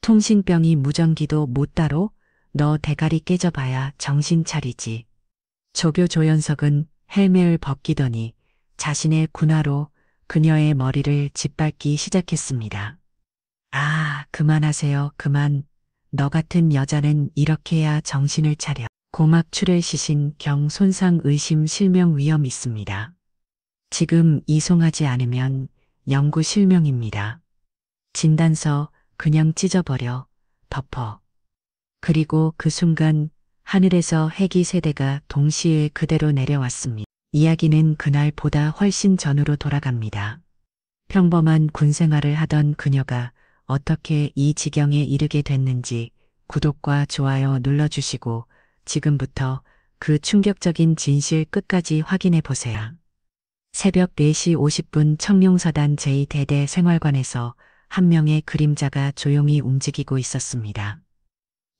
통신병이 무전기도 못 다뤄? 너 대가리 깨져봐야 정신 차리지. 조교 조연석은 헬멧을 벗기더니 자신의 군화로 그녀의 머리를 짓밟기 시작했습니다. 아, 그만하세요. 그만. 너 같은 여자는 이렇게 해야 정신을 차려. 고막 출혈 시신 경 손상 의심 실명 위험 있습니다. 지금 이송하지 않으면 영구 실명입니다. 진단서 그냥 찢어버려. 덮어. 그리고 그 순간 하늘에서 헬기 세대가 동시에 그대로 내려왔습니다. 이야기는 그날보다 훨씬 전으로 돌아갑니다. 평범한 군생활을 하던 그녀가 어떻게 이 지경에 이르게 됐는지 구독과 좋아요 눌러주시고 지금부터 그 충격적인 진실 끝까지 확인해 보세요. 새벽 4시 50분 청룡서단 제2대대 생활관에서 한 명의 그림자가 조용히 움직이고 있었습니다.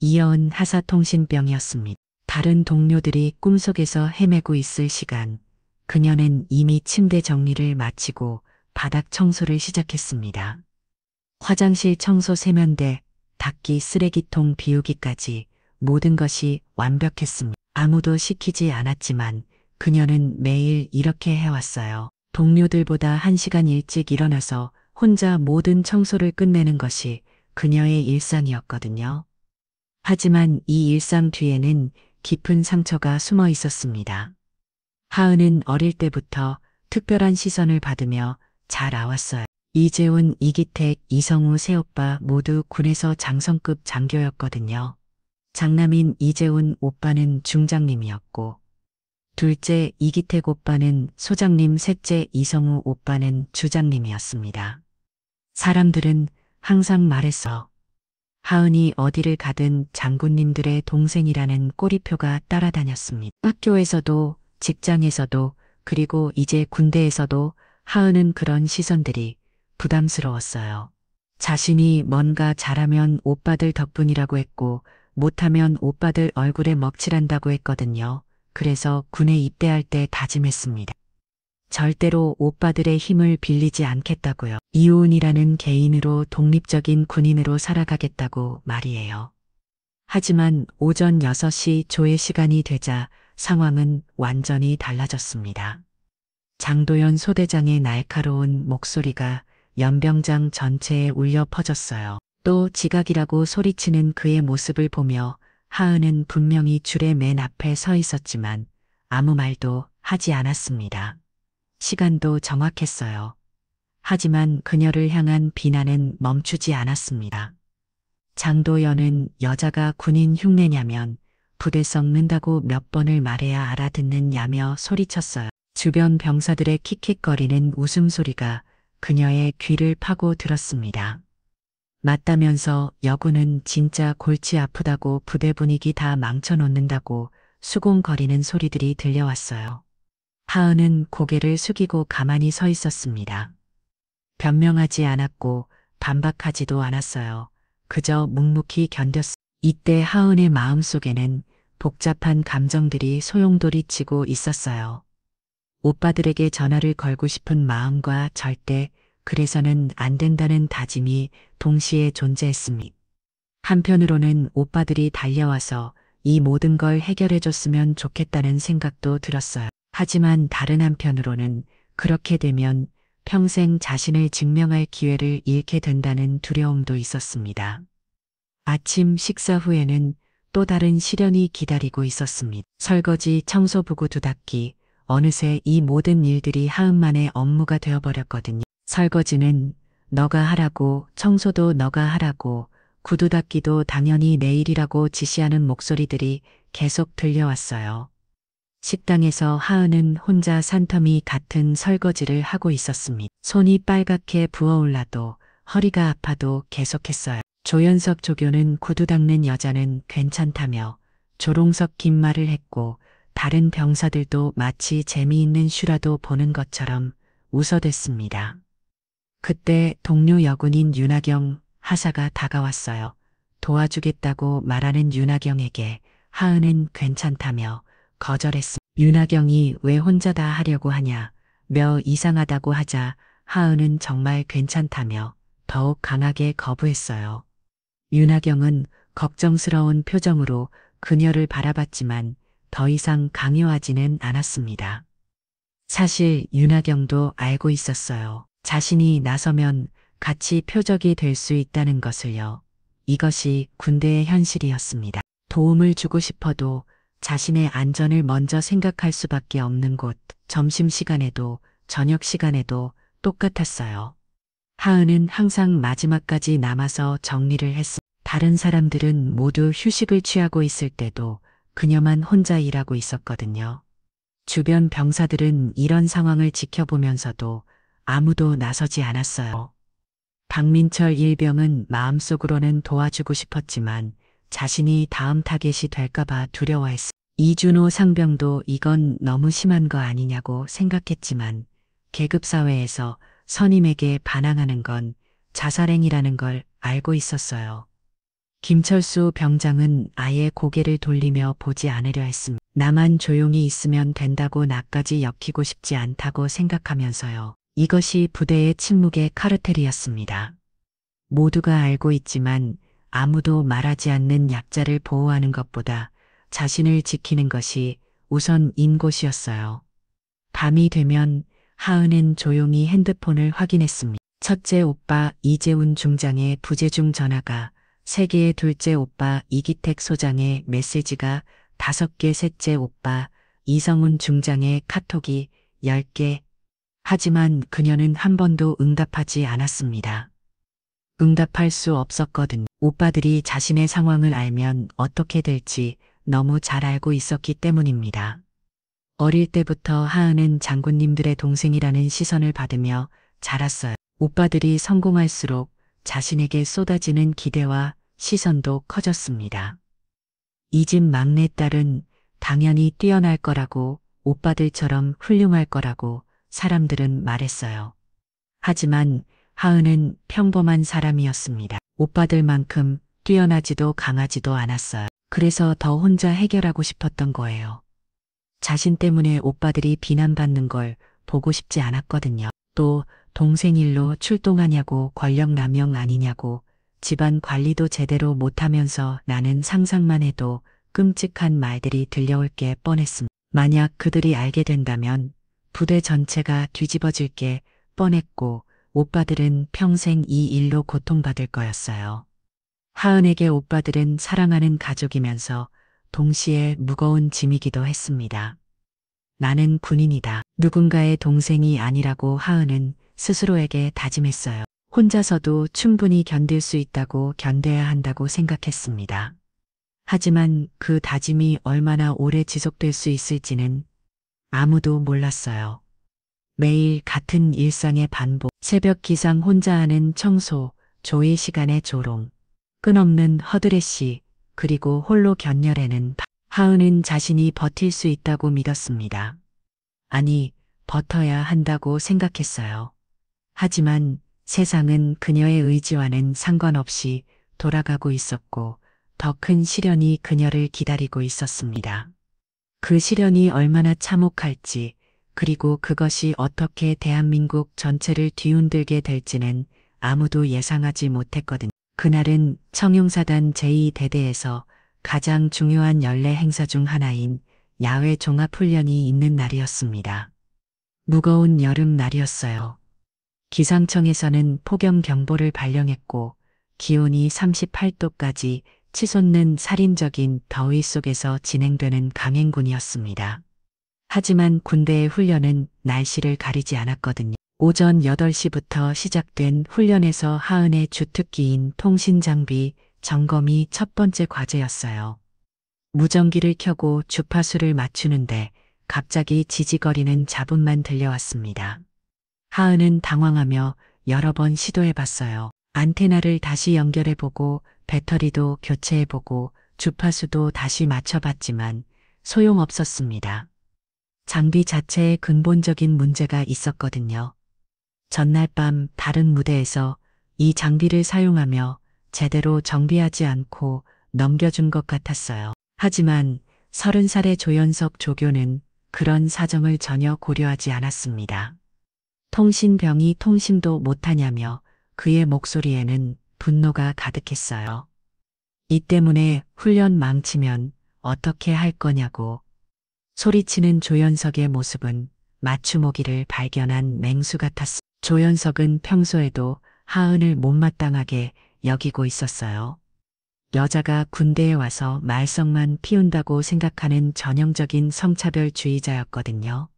이여은 하사통신병이었습니다. 다른 동료들이 꿈속에서 헤매고 있을 시간, 그녀는 이미 침대 정리를 마치고 바닥 청소를 시작했습니다. 화장실 청소 세면대, 닦기 쓰레기통 비우기까지 모든 것이 완벽했습니다. 아무도 시키지 않았지만 그녀는 매일 이렇게 해왔어요. 동료들보다 1시간 일찍 일어나서 혼자 모든 청소를 끝내는 것이 그녀의 일상이었거든요. 하지만 이 일상 뒤에는 깊은 상처가 숨어 있었습니다. 하은은 어릴 때부터 특별한 시선을 받으며 자라왔어요. 이재훈, 이기택, 이성우 새오빠 모두 군에서 장성급 장교였거든요. 장남인 이재훈 오빠는 중장님이었고 둘째 이기택 오빠는 소장님, 셋째 이성우 오빠는 주장님이었습니다. 사람들은 항상 말했어. 하은이 어디를 가든 장군님들의 동생이라는 꼬리표가 따라다녔습니다. 학교에서도 직장에서도 그리고 이제 군대에서도 하은은 그런 시선들이 부담스러웠어요. 자신이 뭔가 잘하면 오빠들 덕분이라고 했고 못하면 오빠들 얼굴에 먹칠한다고 했거든요. 그래서 군에 입대할 때 다짐했습니다. 절대로 오빠들의 힘을 빌리지 않겠다고요. 이호은이라는 개인으로 독립적인 군인으로 살아가겠다고 말이에요. 하지만 오전 6시 조회 시간이 되자 상황은 완전히 달라졌습니다. 장도연 소대장의 날카로운 목소리가 연병장 전체에 울려 퍼졌어요. 또 지각이라고 소리치는 그의 모습을 보며 하은은 분명히 줄의 맨 앞에 서 있었지만 아무 말도 하지 않았습니다. 시간도 정확했어요. 하지만 그녀를 향한 비난은 멈추지 않았습니다. 장도연은 여자가 군인 흉내냐면 부대 썩는다고 몇 번을 말해야 알아듣느냐며 소리쳤어요. 주변 병사들의 킥킥거리는 웃음소리가 그녀의 귀를 파고 들었습니다. 맞다면서 여군은 진짜 골치 아프다고 부대 분위기 다 망쳐놓는다고 수군거리는 소리들이 들려왔어요. 하은은 고개를 숙이고 가만히 서 있었습니다. 변명하지 않았고 반박하지도 않았어요. 그저 묵묵히 견뎠습니다. 이때 하은의 마음속에는 복잡한 감정들이 소용돌이치고 있었어요. 오빠들에게 전화를 걸고 싶은 마음과 절대 그래서는 안 된다는 다짐이 동시에 존재했습니다. 한편으로는 오빠들이 달려와서 이 모든 걸 해결해줬으면 좋겠다는 생각도 들었어요. 하지만 다른 한편으로는 그렇게 되면 평생 자신을 증명할 기회를 잃게 된다는 두려움도 있었습니다. 아침 식사 후에는 또 다른 시련이 기다리고 있었습니다. 설거지, 청소, 부구 두닦기, 어느새 이 모든 일들이 하은만의 업무가 되어버렸거든요. 설거지는 너가 하라고, 청소도 너가 하라고, 구두 닦기도 당연히 내일이라고 지시하는 목소리들이 계속 들려왔어요. 식당에서 하은은 혼자 산더미 같은 설거지를 하고 있었습니다. 손이 빨갛게 부어올라도 허리가 아파도 계속했어요. 조연석 조교는 구두 닦는 여자는 괜찮다며 조롱석 긴 말을 했고 다른 병사들도 마치 재미있는 슈라도 보는 것처럼 웃어댔습니다. 그때 동료 여군인 윤하경 하사가 다가왔어요. 도와주겠다고 말하는 윤하경에게 하은은 괜찮다며 거절했습니다. 윤하경이 왜 혼자 다 하려고 하냐, 며 이상하다고 하자 하은은 정말 괜찮다며 더욱 강하게 거부했어요. 윤하경은 걱정스러운 표정으로 그녀를 바라봤지만 더 이상 강요하지는 않았습니다. 사실 윤하경도 알고 있었어요. 자신이 나서면 같이 표적이 될 수 있다는 것을요. 이것이 군대의 현실이었습니다. 도움을 주고 싶어도 자신의 안전을 먼저 생각할 수밖에 없는 곳, 점심시간에도 저녁 시간에도 똑같았어요. 하은은 항상 마지막까지 남아서 정리를 했습니다. 다른 사람들은 모두 휴식을 취하고 있을 때도 그녀만 혼자 일하고 있었거든요. 주변 병사들은 이런 상황을 지켜보면서도 아무도 나서지 않았어요. 박민철 일병은 마음속으로는 도와주고 싶었지만 자신이 다음 타겟이 될까봐 두려워했습니다. 이준호 상병도 이건 너무 심한 거 아니냐고 생각했지만 계급사회에서 선임에게 반항하는 건 자살행위라는 걸 알고 있었어요. 김철수 병장은 아예 고개를 돌리며 보지 않으려 했습니다. 나만 조용히 있으면 된다고 나까지 엮이고 싶지 않다고 생각하면서요. 이것이 부대의 침묵의 카르텔이었습니다. 모두가 알고 있지만 아무도 말하지 않는 약자를 보호하는 것보다 자신을 지키는 것이 우선인 곳이었어요. 밤이 되면 하은은 조용히 핸드폰을 확인했습니다. 첫째 오빠 이재훈 중장의 부재중 전화가 3개의 둘째 오빠 이기택 소장의 메시지가 5개 셋째 오빠 이성훈 중장의 카톡이 10개. 하지만 그녀는 한 번도 응답하지 않았습니다. 응답할 수 없었거든요. 오빠들이 자신의 상황을 알면 어떻게 될지 너무 잘 알고 있었기 때문입니다. 어릴 때부터 하은은 장군님들의 동생이라는 시선을 받으며 자랐어요. 오빠들이 성공할수록 자신에게 쏟아지는 기대와 시선도 커졌습니다. 이 집 막내딸은 당연히 뛰어날 거라고, 오빠들처럼 훌륭할 거라고 사람들은 말했어요. 하지만 하은은 평범한 사람이었습니다. 오빠들만큼 뛰어나지도 강하지도 않았어요. 그래서 더 혼자 해결하고 싶었던 거예요. 자신 때문에 오빠들이 비난받는 걸 보고 싶지 않았거든요. 또 동생 일로 출동하냐고, 권력 남용 아니냐고, 집안 관리도 제대로 못하면서 나는 상상만 해도 끔찍한 말들이 들려올 게 뻔했습니다. 만약 그들이 알게 된다면 부대 전체가 뒤집어질 게 뻔했고 오빠들은 평생 이 일로 고통받을 거였어요. 하은에게 오빠들은 사랑하는 가족이면서 동시에 무거운 짐이기도 했습니다. 나는 군인이다. 누군가의 동생이 아니라고 하은은 스스로에게 다짐했어요. 혼자서도 충분히 견딜 수 있다고, 견뎌야 한다고 생각했습니다. 하지만 그 다짐이 얼마나 오래 지속될 수 있을지는 아무도 몰랐어요. 매일 같은 일상의 반복, 새벽 기상 혼자 하는 청소, 조회 시간의 조롱, 끝없는 허드레시, 그리고 홀로 견렬해는 하은은 자신이 버틸 수 있다고 믿었습니다. 아니, 버텨야 한다고 생각했어요. 하지만 세상은 그녀의 의지와는 상관없이 돌아가고 있었고 더 큰 시련이 그녀를 기다리고 있었습니다. 그 시련이 얼마나 참혹할지, 그리고 그것이 어떻게 대한민국 전체를 뒤흔들게 될지는 아무도 예상하지 못했거든요. 그날은 청룡사단 제2대대에서 가장 중요한 연례 행사 중 하나인 야외 종합훈련이 있는 날이었습니다. 무거운 여름날이었어요. 기상청에서는 폭염경보를 발령했고 기온이 38도까지 치솟는 살인적인 더위 속에서 진행되는 강행군이었습니다. 하지만 군대의 훈련은 날씨를 가리지 않았거든요. 오전 8시부터 시작된 훈련에서 하은의 주특기인 통신장비 점검이 첫 번째 과제였어요. 무전기를 켜고 주파수를 맞추는데 갑자기 지지거리는 잡음만 들려왔습니다. 하은은 당황하며 여러 번 시도해봤어요. 안테나를 다시 연결해보고 배터리도 교체해보고 주파수도 다시 맞춰봤지만 소용없었습니다. 장비 자체에 근본적인 문제가 있었거든요. 전날 밤 다른 무대에서 이 장비를 사용하며 제대로 정비하지 않고 넘겨준 것 같았어요. 하지만 30살의 조연석 조교는 그런 사정을 전혀 고려하지 않았습니다. 통신병이 통신도 못하냐며 그의 목소리에는 분노가 가득했어요. 이 때문에 훈련 망치면 어떻게 할 거냐고 소리치는 조연석의 모습은 맞춤오기를 발견한 맹수 같았습니다. 조연석은 평소에도 하은을 못마땅하게 여기고 있었어요. 여자가 군대에 와서 말썽만 피운다고 생각하는 전형적인 성차별주의자였거든요.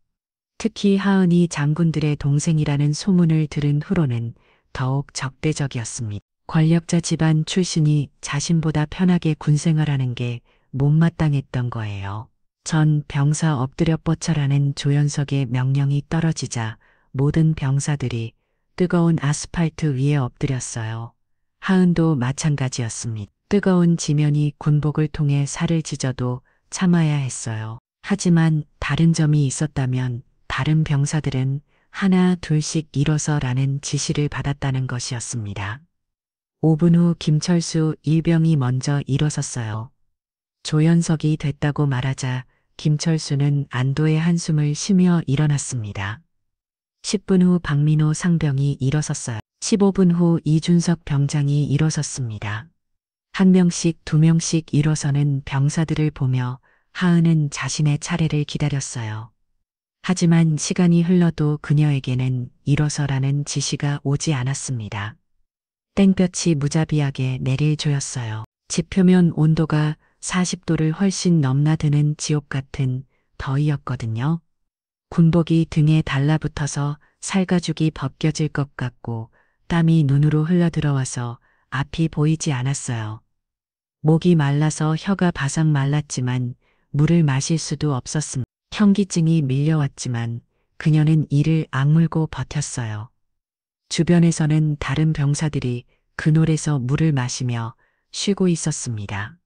특히 하은이 장군들의 동생이라는 소문을 들은 후로는 더욱 적대적이었습니다. 권력자 집안 출신이 자신보다 편하게 군생활하는 게 못마땅했던 거예요. 전 병사 엎드려 뻗쳐라는 조연석의 명령이 떨어지자 모든 병사들이 뜨거운 아스팔트 위에 엎드렸어요. 하은도 마찬가지였습니다. 뜨거운 지면이 군복을 통해 살을 찢어도 참아야 했어요. 하지만 다른 점이 있었다면 다른 병사들은 하나 둘씩 일어서라는 지시를 받았다는 것이었습니다. 5분 후 김철수 일병이 먼저 일어섰어요. 조연석이 됐다고 말하자 김철수는 안도의 한숨을 쉬며 일어났습니다. 10분 후 박민호 상병이 일어섰어요. 15분 후 이준석 병장이 일어섰습니다. 한 명씩 두 명씩 일어서는 병사들을 보며 하은은 자신의 차례를 기다렸어요. 하지만 시간이 흘러도 그녀에게는 일어서라는 지시가 오지 않았습니다. 땡볕이 무자비하게 내릴 조였어요. 지표면 온도가 40도를 훨씬 넘나드는 지옥 같은 더위였거든요. 군복이 등에 달라붙어서 살가죽이 벗겨질 것 같고 땀이 눈으로 흘러들어와서 앞이 보이지 않았어요. 목이 말라서 혀가 바삭 말랐지만 물을 마실 수도 없었습니다. 현기증이 밀려왔지만 그녀는 이를 악물고 버텼어요. 주변에서는 다른 병사들이 그늘에서 물을 마시며 쉬고 있었습니다.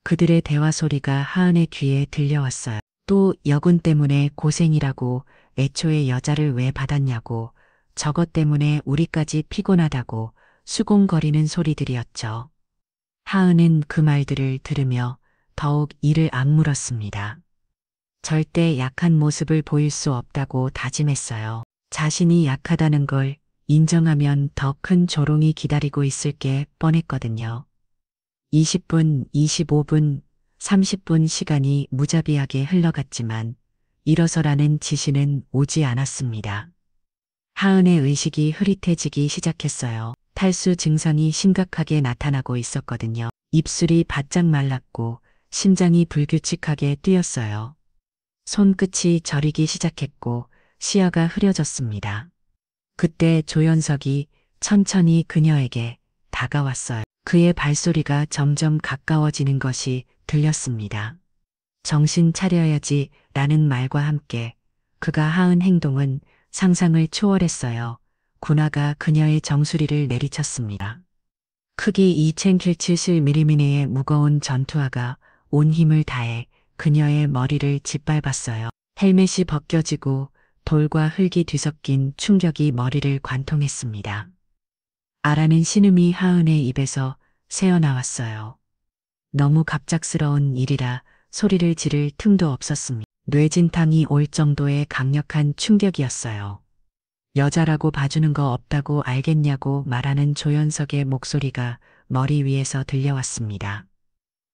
그들의 대화 소리가 하은의 귀에 들려왔어요. 또 여군 때문에 고생이라고 애초에 여자를 왜 받았냐고 저것 때문에 우리까지 피곤하다고 수곤거리는 소리들이었죠. 하은은 그 말들을 들으며 더욱 이를 악물었습니다. 절대 약한 모습을 보일 수 없다고 다짐했어요. 자신이 약하다는 걸 인정하면 더 큰 조롱이 기다리고 있을 게 뻔했거든요. 20분, 25분, 30분 시간이 무자비하게 흘러갔지만 일어서라는 지시는 오지 않았습니다. 하은의 의식이 흐릿해지기 시작했어요. 탈수 증상이 심각하게 나타나고 있었거든요. 입술이 바짝 말랐고 심장이 불규칙하게 뛰었어요. 손끝이 저리기 시작했고 시야가 흐려졌습니다. 그때 조연석이 천천히 그녀에게 다가왔어요. 그의 발소리가 점점 가까워지는 것이 들렸습니다. 정신 차려야지 라는 말과 함께 그가 하은 행동은 상상을 초월했어요. 군화가 그녀의 정수리를 내리쳤습니다. 크기 2,770mm의 무거운 전투화가 온 힘을 다해 그녀의 머리를 짓밟았어요. 헬멧이 벗겨지고 돌과 흙이 뒤섞인 충격이 머리를 관통했습니다. 아라는 신음이 하은의 입에서 새어나왔어요. 너무 갑작스러운 일이라 소리를 지를 틈도 없었습니다. 뇌진탕이 올 정도의 강력한 충격이었어요. 여자라고 봐주는 거 없다고 알겠냐고 말하는 조연석의 목소리가 머리 위에서 들려왔습니다.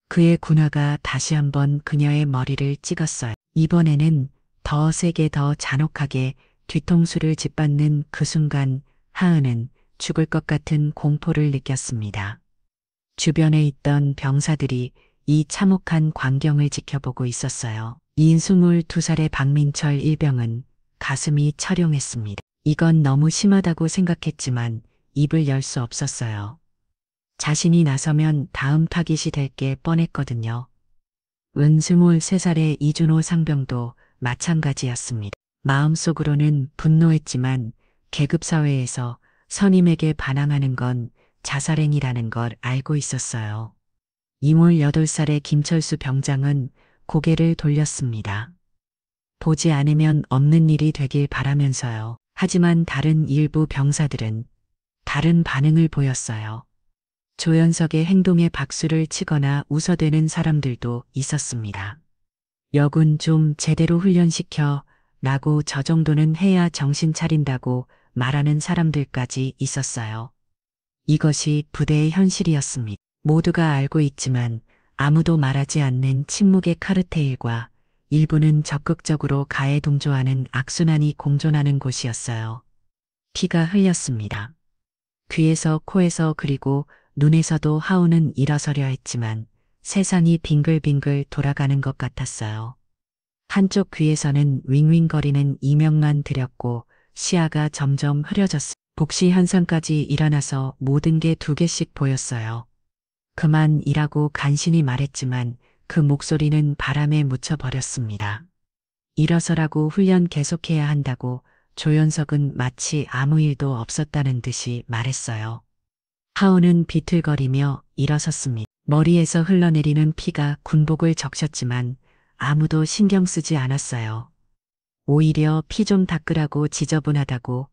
그의 군화가 다시 한번 그녀의 머리를 찍었어요. 이번에는 더 세게 더 잔혹하게 뒤통수를 짓밟는 그 순간 하은은 죽을 것 같은 공포를 느꼈습니다. 주변에 있던 병사들이 이 참혹한 광경을 지켜보고 있었어요. 이 22살의 박민철 일병은 가슴이 철용했습니다. 이건 너무 심하다고 생각했지만 입을 열 수 없었어요. 자신이 나서면 다음 타깃이 될 게 뻔했거든요. 23살의 이준호 상병도 마찬가지였습니다. 마음속으로는 분노했지만 계급사회에서 선임에게 반항하는 건 자살행위라는 걸 알고 있었어요. 28살의 김철수 병장은 고개를 돌렸습니다. 보지 않으면 없는 일이 되길 바라면서요. 하지만 다른 일부 병사들은 다른 반응을 보였어요. 조연석의 행동에 박수를 치거나 웃어대는 사람들도 있었습니다. 여군 좀 제대로 훈련시켜 라고 저 정도는 해야 정신 차린다고 말하는 사람들까지 있었어요. 이것이 부대의 현실이었습니다. 모두가 알고 있지만 아무도 말하지 않는 침묵의 카르테일과 일부는 적극적으로 가해 동조하는 악순환이 공존하는 곳이었어요. 피가 흘렸습니다. 귀에서 코에서 그리고 눈에서도 하우는 일어서려 했지만 세상이 빙글빙글 돌아가는 것 같았어요. 한쪽 귀에서는 윙윙거리는 이명만 들였고 시야가 점점 흐려졌어. 복시 현상까지 일어나서 모든 게 두 개씩 보였어요. 그만이라고 간신히 말했지만 그 목소리는 바람에 묻혀버렸습니다. 일어서라고 훈련 계속해야 한다고 조연석은 마치 아무 일도 없었다는 듯이 말했어요. 하우는 비틀거리며 일어섰습니다. 머리에서 흘러내리는 피가 군복을 적셨지만 아무도 신경 쓰지 않았어요. 오히려 피 좀 닦으라고 지저분하다고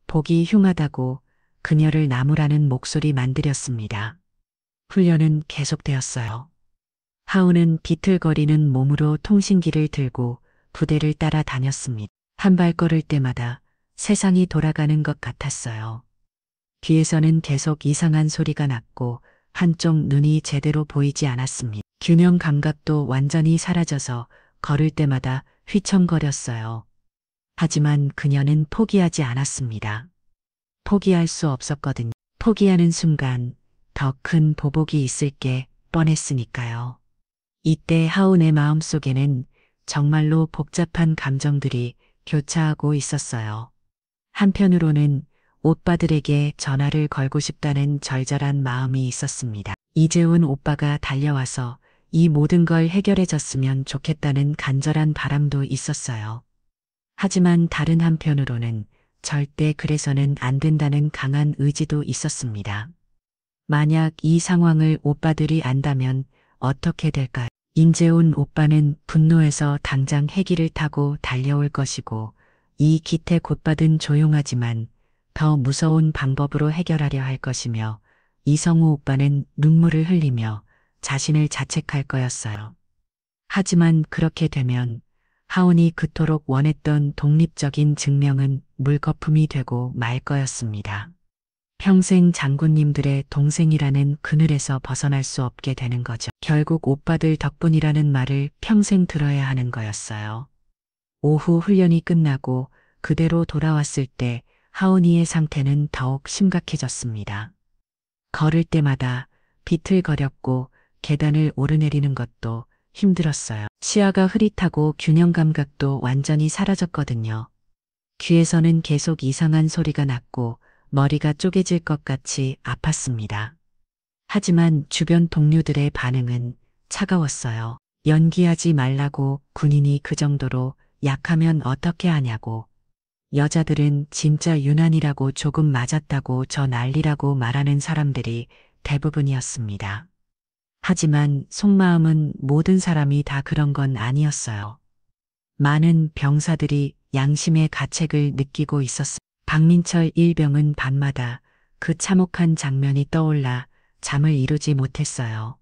보기 흉하다고 그녀를 나무라는 목소리 만들었습니다. 훈련은 계속되었어요. 하우는 비틀거리는 몸으로 통신기를 들고 부대를 따라 다녔습니다. 한 발 걸을 때마다 세상이 돌아가는 것 같았어요. 귀에서는 계속 이상한 소리가 났고 한쪽 눈이 제대로 보이지 않았습니다. 균형 감각도 완전히 사라져서 걸을 때마다 휘청거렸어요. 하지만 그녀는 포기하지 않았습니다. 포기할 수 없었거든요. 포기하는 순간 더 큰 보복이 있을 게 뻔했으니까요. 이때 하운의 마음속에는 정말로 복잡한 감정들이 교차하고 있었어요. 한편으로는 오빠들에게 전화를 걸고 싶다는 절절한 마음이 있었습니다. 이재훈 오빠가 달려와서 이 모든 걸 해결해줬으면 좋겠다는 간절한 바람도 있었어요. 하지만 다른 한편으로는 절대 그래서는 안 된다는 강한 의지도 있었습니다. 만약 이 상황을 오빠들이 안다면 어떻게 될까요? 임재훈 오빠는 분노해서 당장 헬기를 타고 달려올 것이고 이 기태 곧받은 조용하지만 더 무서운 방법으로 해결하려 할 것이며 이성우 오빠는 눈물을 흘리며 자신을 자책할 거였어요. 하지만 그렇게 되면 하운이 그토록 원했던 독립적인 증명은 물거품이 되고 말 거였습니다. 평생 장군님들의 동생이라는 그늘에서 벗어날 수 없게 되는 거죠. 결국 오빠들 덕분이라는 말을 평생 들어야 하는 거였어요. 오후 훈련이 끝나고 그대로 돌아왔을 때 하은이의 상태는 더욱 심각해졌습니다. 걸을 때마다 비틀거렸고 계단을 오르내리는 것도 힘들었어요. 시야가 흐릿하고 균형 감각도 완전히 사라졌거든요. 귀에서는 계속 이상한 소리가 났고 머리가 쪼개질 것 같이 아팠습니다. 하지만 주변 동료들의 반응은 차가웠어요. 연기하지 말라고 군인이 그 정도로 약하면 어떻게 하냐고. 여자들은 진짜 유난이라고 조금 맞았다고 저 난리라고 말하는 사람들이 대부분이었습니다. 하지만 속마음은 모든 사람이 다 그런 건 아니었어요. 많은 병사들이 양심의 가책을 느끼고 있었습니다. 박민철 일병은 밤마다 그 참혹한 장면이 떠올라 잠을 이루지 못했어요.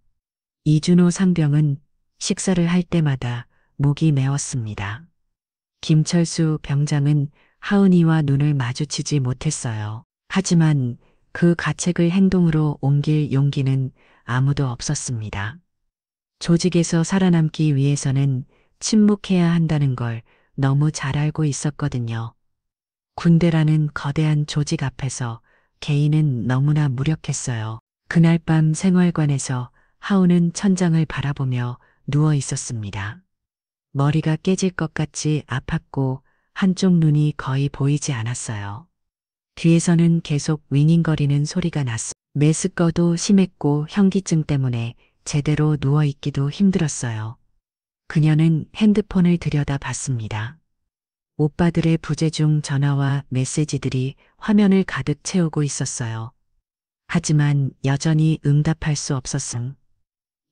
이준호 상병은 식사를 할 때마다 목이 메웠습니다. 김철수 병장은 하은이와 눈을 마주치지 못했어요. 하지만 그 가책을 행동으로 옮길 용기는 아무도 없었습니다. 조직에서 살아남기 위해서는 침묵해야 한다는 걸 너무 잘 알고 있었거든요. 군대라는 거대한 조직 앞에서 개인은 너무나 무력했어요. 그날 밤 생활관에서 하우는 천장을 바라보며 누워 있었습니다. 머리가 깨질 것 같이 아팠고 한쪽 눈이 거의 보이지 않았어요. 뒤에서는 계속 윙윙거리는 소리가 났습니다. 메스꺼도 심했고 현기증 때문에 제대로 누워있기도 힘들었어요. 그녀는 핸드폰을 들여다봤습니다. 오빠들의 부재중 전화와 메시지들이 화면을 가득 채우고 있었어요. 하지만 여전히 응답할 수 없었음.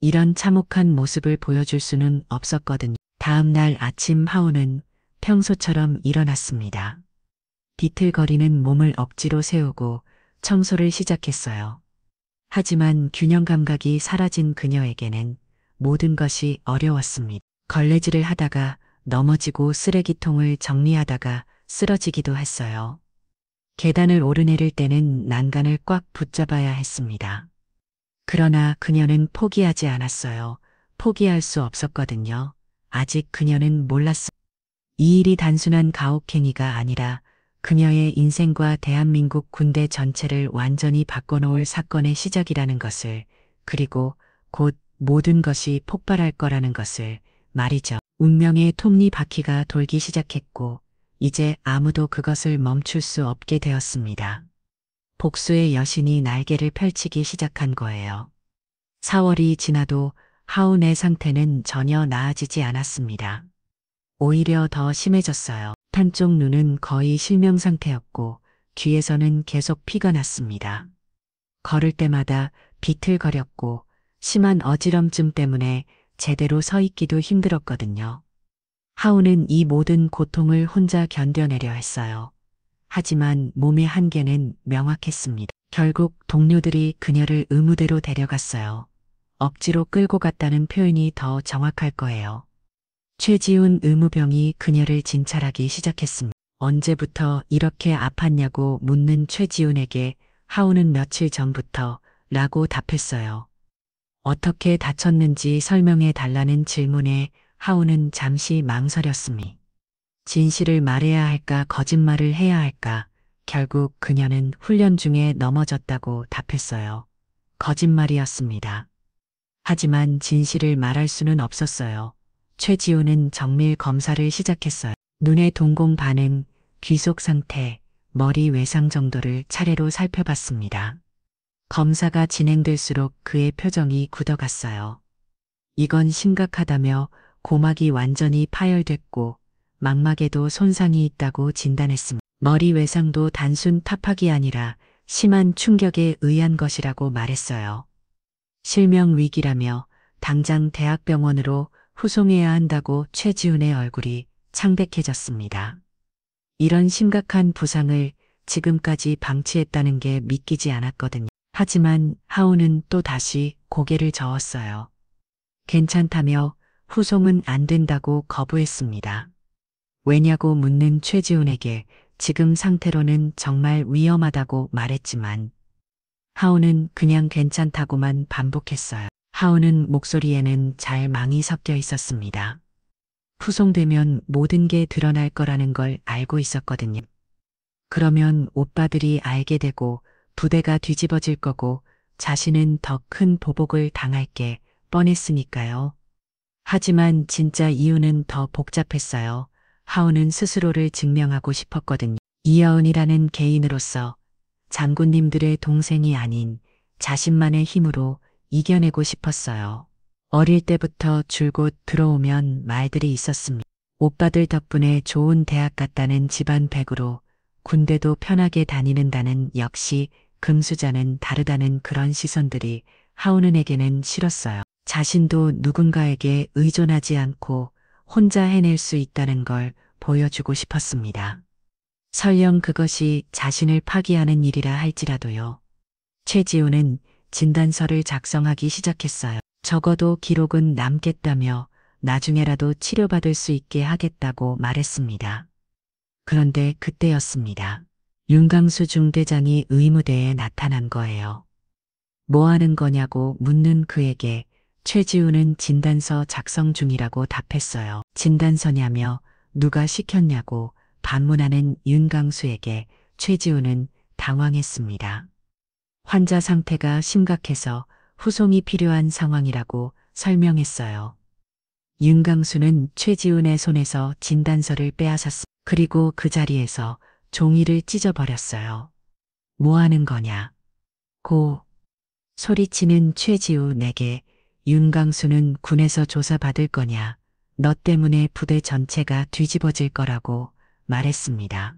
이런 참혹한 모습을 보여줄 수는 없었거든요. 다음 날 아침 하우는 평소처럼 일어났습니다. 비틀거리는 몸을 억지로 세우고 청소를 시작했어요. 하지만 균형 감각이 사라진 그녀에게는 모든 것이 어려웠습니다. 걸레질을 하다가 넘어지고 쓰레기통을 정리하다가 쓰러지기도 했어요. 계단을 오르내릴 때는 난간을 꽉 붙잡아야 했습니다. 그러나 그녀는 포기하지 않았어요. 포기할 수 없었거든요. 아직 그녀는 몰랐어요. 이 일이 단순한 가혹행위가 아니라 그녀의 인생과 대한민국 군대 전체를 완전히 바꿔놓을 사건의 시작이라는 것을, 그리고 곧 모든 것이 폭발할 거라는 것을 말이죠. 운명의 톱니바퀴가 돌기 시작했고, 이제 아무도 그것을 멈출 수 없게 되었습니다. 복수의 여신이 날개를 펼치기 시작한 거예요. 4월이 지나도 하운의 상태는 전혀 나아지지 않았습니다. 오히려 더 심해졌어요. 한쪽 눈은 거의 실명 상태였고 귀에서는 계속 피가 났습니다. 걸을 때마다 비틀거렸고 심한 어지럼증 때문에 제대로 서 있기도 힘들었거든요. 하우는 이 모든 고통을 혼자 견뎌내려 했어요. 하지만 몸의 한계는 명확했습니다. 결국 동료들이 그녀를 의무대로 데려갔어요. 억지로 끌고 갔다는 표현이 더 정확할 거예요. 최지훈 의무병이 그녀를 진찰하기 시작했습니다. 언제부터 이렇게 아팠냐고 묻는 최지훈에게 하우는 며칠 전부터 라고 답했어요. 어떻게 다쳤는지 설명해 달라는 질문에 하우는 잠시 망설였습니다. 진실을 말해야 할까 거짓말을 해야 할까. 결국 그녀는 훈련 중에 넘어졌다고 답했어요. 거짓말이었습니다. 하지만 진실을 말할 수는 없었어요. 최지우는 정밀 검사를 시작했어요. 눈의 동공 반응, 귀속 상태, 머리 외상 정도를 차례로 살펴봤습니다. 검사가 진행될수록 그의 표정이 굳어갔어요. 이건 심각하다며 고막이 완전히 파열됐고 망막에도 손상이 있다고 진단했습니다. 머리 외상도 단순 타팍이 아니라 심한 충격에 의한 것이라고 말했어요. 실명 위기라며 당장 대학병원으로 후송해야 한다고 최지훈의 얼굴이 창백해졌습니다. 이런 심각한 부상을 지금까지 방치했다는 게 믿기지 않았거든요. 하지만 하우는 또 다시 고개를 저었어요. 괜찮다며 후송은 안 된다고 거부했습니다. 왜냐고 묻는 최지훈에게 지금 상태로는 정말 위험하다고 말했지만 하우는 그냥 괜찮다고만 반복했어요. 하우는 목소리에는 잘망이 섞여 있었습니다. 후송되면 모든 게 드러날 거라는 걸 알고 있었거든요. 그러면 오빠들이 알게 되고 부대가 뒤집어질 거고 자신은 더 큰 보복을 당할 게 뻔했으니까요. 하지만 진짜 이유는 더 복잡했어요. 하우는 스스로를 증명하고 싶었거든요. 이여은이라는 개인으로서 장군님들의 동생이 아닌 자신만의 힘으로 이겨내고 싶었어요. 어릴 때부터 줄곧 들어오면 말들이 있었습니다. 오빠들 덕분에 좋은 대학 갔다는 집안 백으로 군대도 편하게 다니는다는, 역시 금수저는 다르다는 그런 시선들이 하우는에게는 싫었어요. 자신도 누군가에게 의존하지 않고 혼자 해낼 수 있다는 걸 보여주고 싶었습니다. 설령 그것이 자신을 파기하는 일이라 할지라도요. 최지우는 진단서를 작성하기 시작했어요. 적어도 기록은 남겠다며 나중에라도 치료받을 수 있게 하겠다고 말했습니다. 그런데 그때였습니다. 윤강수 중대장이 의무대에 나타난 거예요. 뭐 하는 거냐고 묻는 그에게 최지우는 진단서 작성 중이라고 답했어요. 진단서냐며 누가 시켰냐고 반문하는 윤강수에게 최지우는 당황했습니다. 환자 상태가 심각해서 후송이 필요한 상황이라고 설명했어요. 윤강수는 최지훈의 손에서 진단서를 빼앗았습니다. 그리고 그 자리에서 종이를 찢어버렸어요. 뭐 하는 거냐? 고 소리치는 최지훈에게 윤강수는 군에서 조사받을 거냐? 너 때문에 부대 전체가 뒤집어질 거라고 말했습니다.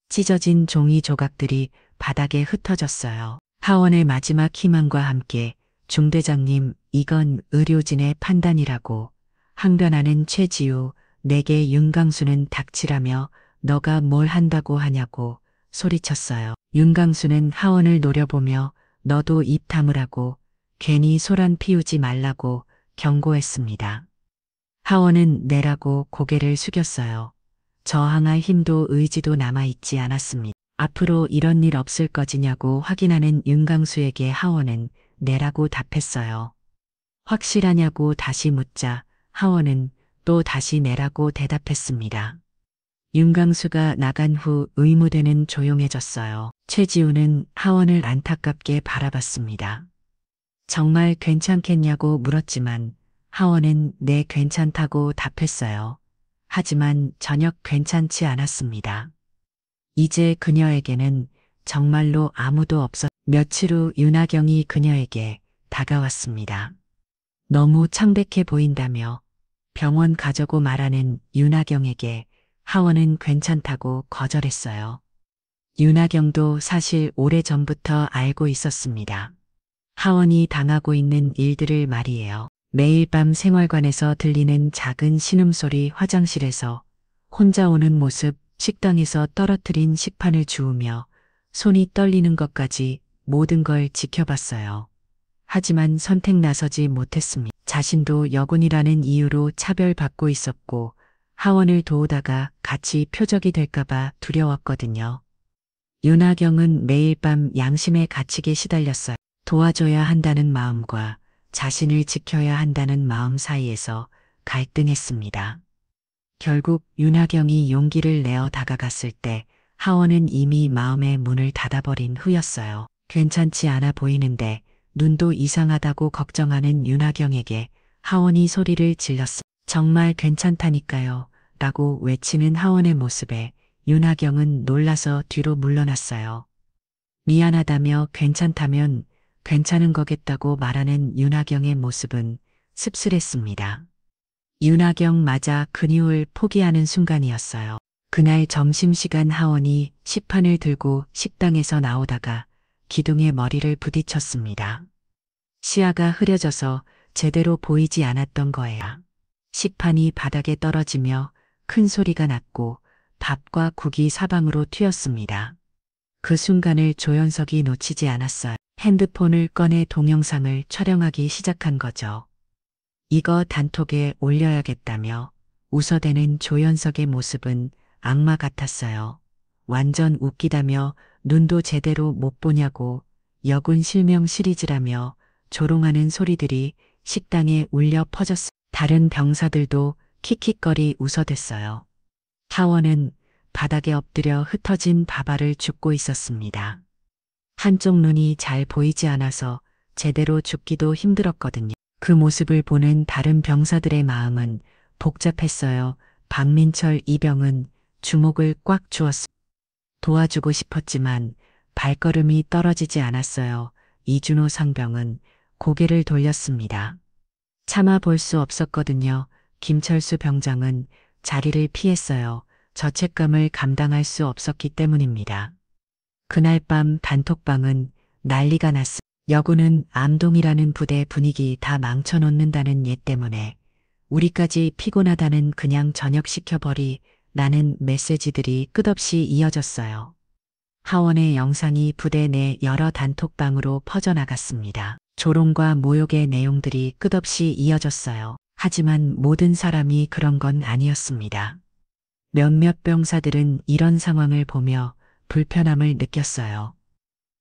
찢어진 종이 조각들이 바닥에 흩어졌어요. 하원의 마지막 희망과 함께 중대장님, 이건 의료진의 판단이라고 항변하는 최지우, 내게 윤강수는 닥치라며 너가 뭘 한다고 하냐고 소리쳤어요. 윤강수는 하원을 노려보며 너도 입 다물라고 괜히 소란 피우지 말라고 경고했습니다. 하원은 내라고 고개를 숙였어요. 저항할 힘도 의지도 남아있지 않았습니다. 앞으로 이런 일 없을 거지냐고 확인하는 윤강수에게 하원은 내라고 답했어요. 확실하냐고 다시 묻자 하원은 또 다시 내라고 대답했습니다. 윤강수가 나간 후 의무대는 조용해졌어요. 최지우는 하원을 안타깝게 바라봤습니다. 정말 괜찮겠냐고 물었지만 하원은 네 괜찮다고 답했어요. 하지만 전혀 괜찮지 않았습니다. 이제 그녀에게는 정말로 아무도 없었. 며칠 후 윤하경이 그녀에게 다가왔습니다. 너무 창백해 보인다며 병원 가자고 말하는 윤하경에게 하원은 괜찮다고 거절했어요. 윤하경도 사실 오래전부터 알고 있었습니다. 하원이 당하고 있는 일들을 말이에요. 매일 밤 생활관에서 들리는 작은 신음소리, 화장실에서 혼자 오는 모습, 식당에서 떨어뜨린 식판을 주우며 손이 떨리는 것까지 모든 걸 지켜봤어요. 하지만 선택 나서지 못했습니다. 자신도 여군이라는 이유로 차별받고 있었고 하원을 도우다가 같이 표적이 될까봐 두려웠거든요. 윤하경은 매일 밤 양심의 가책에 시달렸어요. 도와줘야 한다는 마음과 자신을 지켜야 한다는 마음 사이에서 갈등했습니다. 결국 윤하경이 용기를 내어 다가갔을 때 하원은 이미 마음의 문을 닫아버린 후였어요. 괜찮지 않아 보이는데 눈도 이상하다고 걱정하는 윤하경에게 하원이 소리를 질렀습니다. 정말 괜찮다니까요. 라고 외치는 하원의 모습에 윤하경은 놀라서 뒤로 물러났어요. 미안하다며 괜찮다면 괜찮은 거겠다고 말하는 윤하경의 모습은 씁쓸했습니다. 윤하경 맞아 근육을 포기하는 순간이었어요. 그날 점심시간 하원이 식판을 들고 식당에서 나오다가 기둥에 머리를 부딪혔습니다. 시야가 흐려져서 제대로 보이지 않았던 거예요. 식판이 바닥에 떨어지며 큰 소리가 났고 밥과 국이 사방으로 튀었습니다. 그 순간을 조연석이 놓치지 않았어요. 핸드폰을 꺼내 동영상을 촬영하기 시작한 거죠. 이거 단톡에 올려야겠다며 웃어대는 조연석의 모습은 악마 같았어요. 완전 웃기다며 눈도 제대로 못 보냐고 여군 실명 시리즈라며 조롱하는 소리들이 식당에 울려 퍼졌습니다. 다른 병사들도 킥킥거리 웃어댔어요. 하원은 바닥에 엎드려 흩어진 밥알을 줍고 있었습니다. 한쪽 눈이 잘 보이지 않아서 제대로 줍기도 힘들었거든요. 그 모습을 보는 다른 병사들의 마음은 복잡했어요. 박민철 이병은 주먹을 꽉 쥐었습니다. 도와주고 싶었지만 발걸음이 떨어지지 않았어요. 이준호 상병은 고개를 돌렸습니다. 참아 볼 수 없었거든요. 김철수 병장은 자리를 피했어요. 죄책감을 감당할 수 없었기 때문입니다. 그날 밤 단톡방은 난리가 났습니다. 여군은 암동이라는 부대 분위기 다 망쳐놓는다는 얘 때문에 우리까지 피곤하다는 그냥 저녁시켜버리 라는 메시지들이 끝없이 이어졌어요. 하원의 영상이 부대 내 여러 단톡방으로 퍼져나갔습니다. 조롱과 모욕의 내용들이 끝없이 이어졌어요. 하지만 모든 사람이 그런 건 아니었습니다. 몇몇 병사들은 이런 상황을 보며 불편함을 느꼈어요.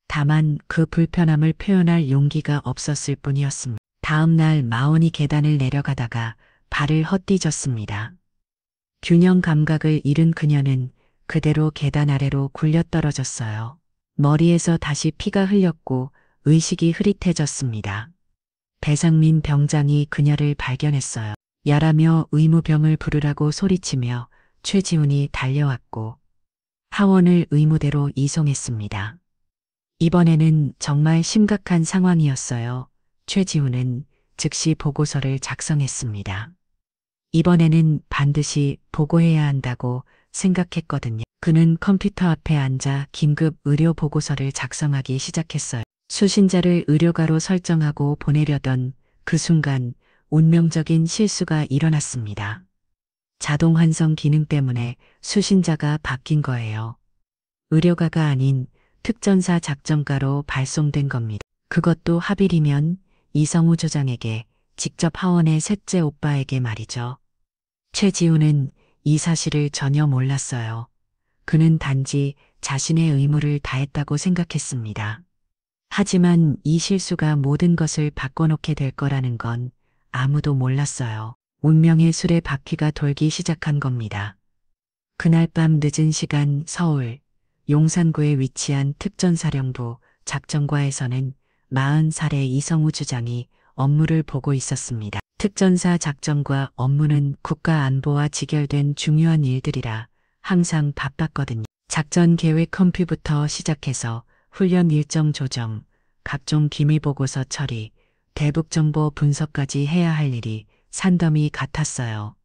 다만 그 불편함을 표현할 용기가 없었을 뿐이었습니다. 다음 날 마온이 계단을 내려가다가 발을 헛디뎠습니다. 균형 감각을 잃은 그녀는 그대로 계단 아래로 굴려 떨어졌어요. 머리에서 다시 피가 흘렸고 의식이 흐릿해졌습니다. 배상민 병장이 그녀를 발견했어요. 야라며 의무병을 부르라고 소리치며 최지훈이 달려왔고 하원을 의무대로 이송했습니다. 이번에는 정말 심각한 상황이었어요. 최지훈은 즉시 보고서를 작성했습니다. 이번에는 반드시 보고해야 한다고 생각했거든요. 그는 컴퓨터 앞에 앉아 긴급 의료 보고서를 작성하기 시작했어요. 수신자를 의료가로 설정하고 보내려던 그 순간 운명적인 실수가 일어났습니다. 자동 환성 기능 때문에 수신자가 바뀐 거예요. 의료가가 아닌 특전사 작전가로 발송된 겁니다. 그것도 하필이면 이성우 조장에게, 직접 하원의 셋째 오빠에게 말이죠. 최지우는 이 사실을 전혀 몰랐어요. 그는 단지 자신의 의무를 다했다고 생각했습니다. 하지만 이 실수가 모든 것을 바꿔놓게 될 거라는 건 아무도 몰랐어요. 운명의 술에 바퀴가 돌기 시작한 겁니다. 그날 밤 늦은 시간 서울 용산구에 위치한 특전사령부 작전과에서는 40살의 이성우 주장이 업무를 보고 있었습니다. 특전사 작전과 업무는 국가 안보와 직결된 중요한 일들이라 항상 바빴거든요. 작전 계획 컴퓨부터 시작해서 훈련 일정 조정, 각종 기밀 보고서 처리, 대북 정보 분석까지 해야 할 일이 산더미 같았어요.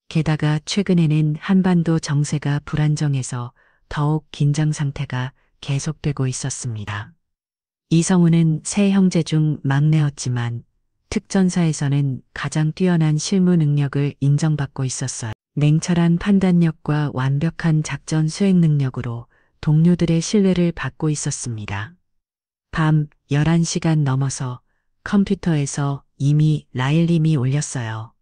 게다가 최근에는 한반도 정세가 불안정해서 더욱 긴장 상태가 계속되고 있었습니다. 이성우는 세 형제 중 막내였지만 특전사에서는 가장 뛰어난 실무 능력을 인정받고 있었어요. 냉철한 판단력과 완벽한 작전 수행 능력으로 동료들의 신뢰를 받고 있었습니다. 밤 11시간 넘어서 컴퓨터에서 이미 라일님이 올렸어요.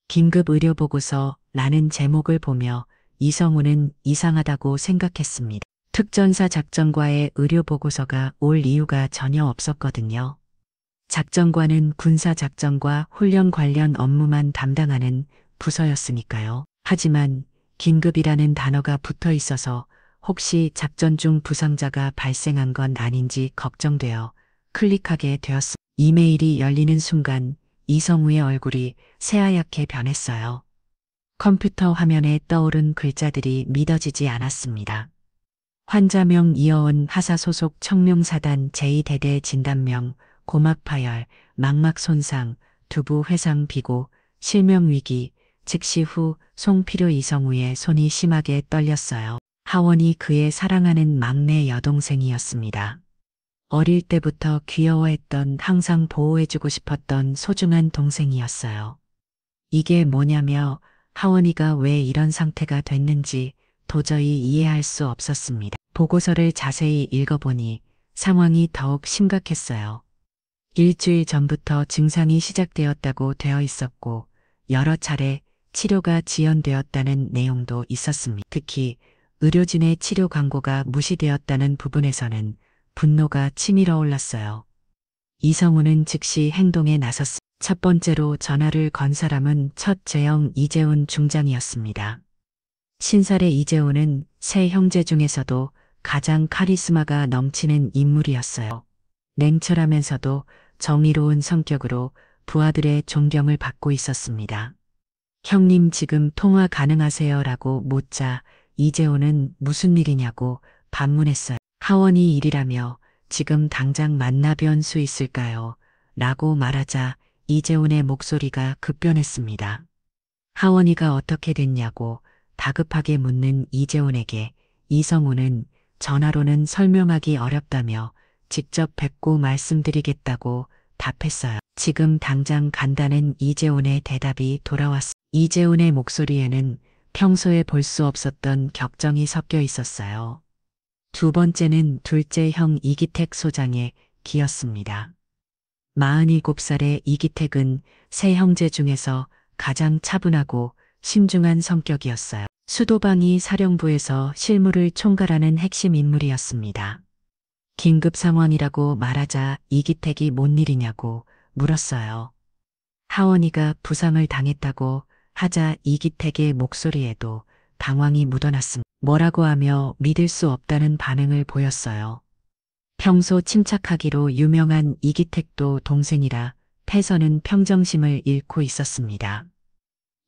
긴급 의료 보고서 라는 제목을 보며 이성우는 이상하다고 생각했습니다. 특전사 작전과의 의료 보고서가 올 이유가 전혀 없었거든요. 작전과는 군사 작전과 훈련 관련 업무만 담당하는 부서였으니까요. 하지만 긴급이라는 단어가 붙어 있어서 혹시 작전 중 부상자가 발생한 건 아닌지 걱정되어 클릭하게 되었습니다. 이메일이 열리는 순간 이성우의 얼굴이 새하얗게 변했어요. 컴퓨터 화면에 떠오른 글자들이 믿어지지 않았습니다. 환자명 이어온 하사 소속 청룡사단 제2대대 진단명 고막파열, 망막 손상, 두부 회상 비고, 실명위기, 즉시 후 송필효 이성우의 손이 심하게 떨렸어요. 하원이 그의 사랑하는 막내 여동생이었습니다. 어릴 때부터 귀여워했던 항상 보호해주고 싶었던 소중한 동생이었어요. 이게 뭐냐며 하원이가 왜 이런 상태가 됐는지 도저히 이해할 수 없었습니다. 보고서를 자세히 읽어보니 상황이 더욱 심각했어요. 일주일 전부터 증상이 시작되었다고 되어 있었고 여러 차례 치료가 지연되었다는 내용도 있었습니다. 특히 의료진의 치료 광고가 무시되었다는 부분에서는 분노가 치밀어 올랐어요. 이성우는 즉시 행동에 나섰습니다. 첫 번째로 전화를 건 사람은 첫 재영 이재훈 중장이었습니다. 신살의 이재훈은 세 형제 중에서도 가장 카리스마가 넘치는 인물이었어요. 냉철하면서도 정의로운 성격으로 부하들의 존경을 받고 있었습니다. 형님 지금 통화 가능하세요? 라고 묻자 이재훈은 무슨 일이냐고 반문했어요. 하원이 일이라며 지금 당장 만나 뵐 수 있을까요? 라고 말하자 이재훈의 목소리가 급변했습니다. 하원이가 어떻게 됐냐고 다급하게 묻는 이재훈에게 이성우는 전화로는 설명하기 어렵다며 직접 뵙고 말씀드리겠다고 답했어요. 지금 당장 간다는 이재훈의 대답이 돌아왔습니다. 이재훈의 목소리에는 평소에 볼 수 없었던 격정이 섞여 있었어요. 두 번째는 둘째 형 이기택 소장의 기였습니다. 47살의 이기택은 세 형제 중에서 가장 차분하고 신중한 성격이었어요. 수도방위 사령부에서 실무를 총괄하는 핵심 인물이었습니다. 긴급 상황이라고 말하자 이기택이 뭔 일이냐고 물었어요. 하원이가 부상을 당했다고 하자 이기택의 목소리에도 당황이 묻어났습니다. 뭐라고 하며 믿을 수 없다는 반응을 보였어요. 평소 침착하기로 유명한 이기택도 동생이라 패서는 평정심을 잃고 있었습니다.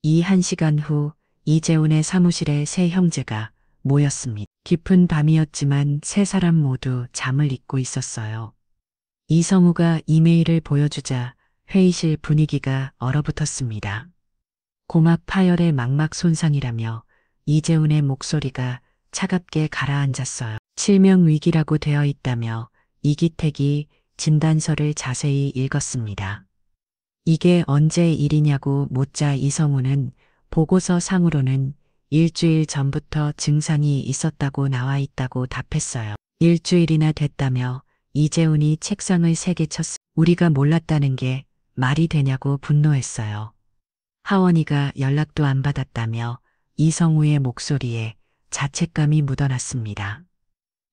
이 1시간 후 이재훈의 사무실에 세 형제가 모였습니다. 깊은 밤이었지만 세 사람 모두 잠을 잊고 있었어요. 이성우가 이메일을 보여주자 회의실 분위기가 얼어붙었습니다. 고막 파열의 망막 손상이라며 이재훈의 목소리가 차갑게 가라앉았어요. 실명 위기라고 되어 있다며 이기택이 진단서를 자세히 읽었습니다. 이게 언제 일이냐고 묻자 이성우는 보고서 상으로는 일주일 전부터 증상이 있었다고 나와 있다고 답했어요. 일주일이나 됐다며 이재훈이 책상을 세게 쳤습니다. 우리가 몰랐다는 게 말이 되냐고 분노했어요. 하원이가 연락도 안 받았다며 이성우의 목소리에 자책감이 묻어났습니다.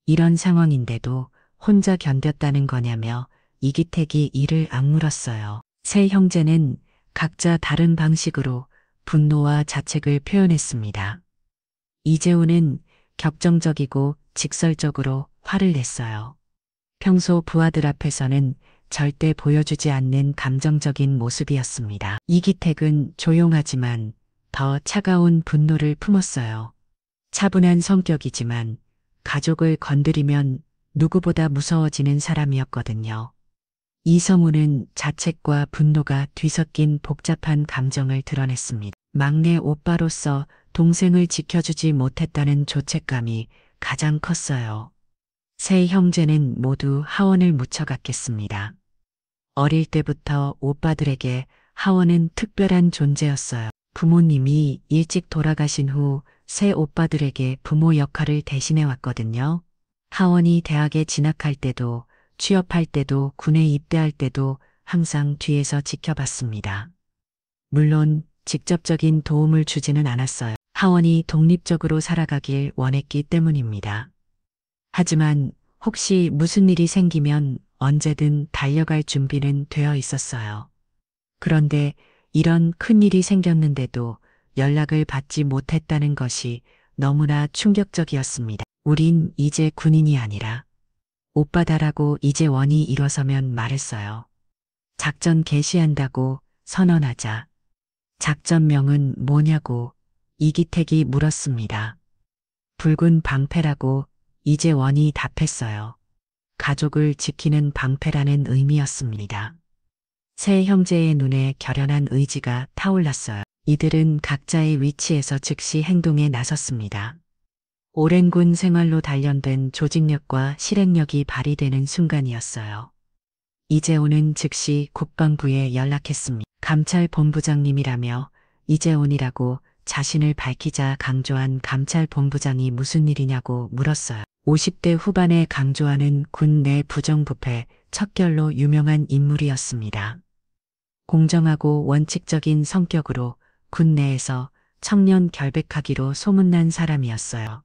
이런 상황인데도 혼자 견뎠다는 거냐며 이기택이 이를 악물었어요. 세 형제는 각자 다른 방식으로 분노와 자책을 표현했습니다. 이재훈은 격정적이고 직설적으로 화를 냈어요. 평소 부하들 앞에서는 절대 보여주지 않는 감정적인 모습이었습니다. 이기택은 조용하지만 더 차가운 분노를 품었어요. 차분한 성격이지만 가족을 건드리면 누구보다 무서워지는 사람이었거든요. 이성우는 자책과 분노가 뒤섞인 복잡한 감정을 드러냈습니다. 막내 오빠로서 동생을 지켜주지 못했다는 죄책감이 가장 컸어요. 세 형제는 모두 하원을 묻혀갔겠습니다. 어릴 때부터 오빠들에게 하원은 특별한 존재였어요. 부모님이 일찍 돌아가신 후 세 오빠들에게 부모 역할을 대신해 왔거든요. 하원이 대학에 진학할 때도 취업할 때도 군에 입대할 때도 항상 뒤에서 지켜봤습니다. 물론 직접적인 도움을 주지는 않았어요. 하원이 독립적으로 살아가길 원했기 때문입니다. 하지만 혹시 무슨 일이 생기면 언제든 달려갈 준비는 되어 있었어요. 그런데 이런 큰 일이 생겼는데도 연락을 받지 못했다는 것이 너무나 충격적이었습니다. 우린 이제 군인이 아니라 오빠다라고 이재원이 일어서면 말했어요. 작전 개시한다고 선언하자. 작전명은 뭐냐고 이기택이 물었습니다. 붉은 방패라고 이재원이 답했어요. 가족을 지키는 방패라는 의미였습니다. 세 형제의 눈에 결연한 의지가 타올랐어요. 이들은 각자의 위치에서 즉시 행동에 나섰습니다. 오랜 군 생활로 단련된 조직력과 실행력이 발휘되는 순간이었어요. 이재훈은 즉시 국방부에 연락했습니다. 감찰본부장님이라며 이재훈이라고 자신을 밝히자 강조한 감찰본부장이 무슨 일이냐고 물었어요. 50대 후반의 강조한은 군 내 부정부패, 척결로 유명한 인물이었습니다. 공정하고 원칙적인 성격으로 군 내에서 청년 결백하기로 소문난 사람이었어요.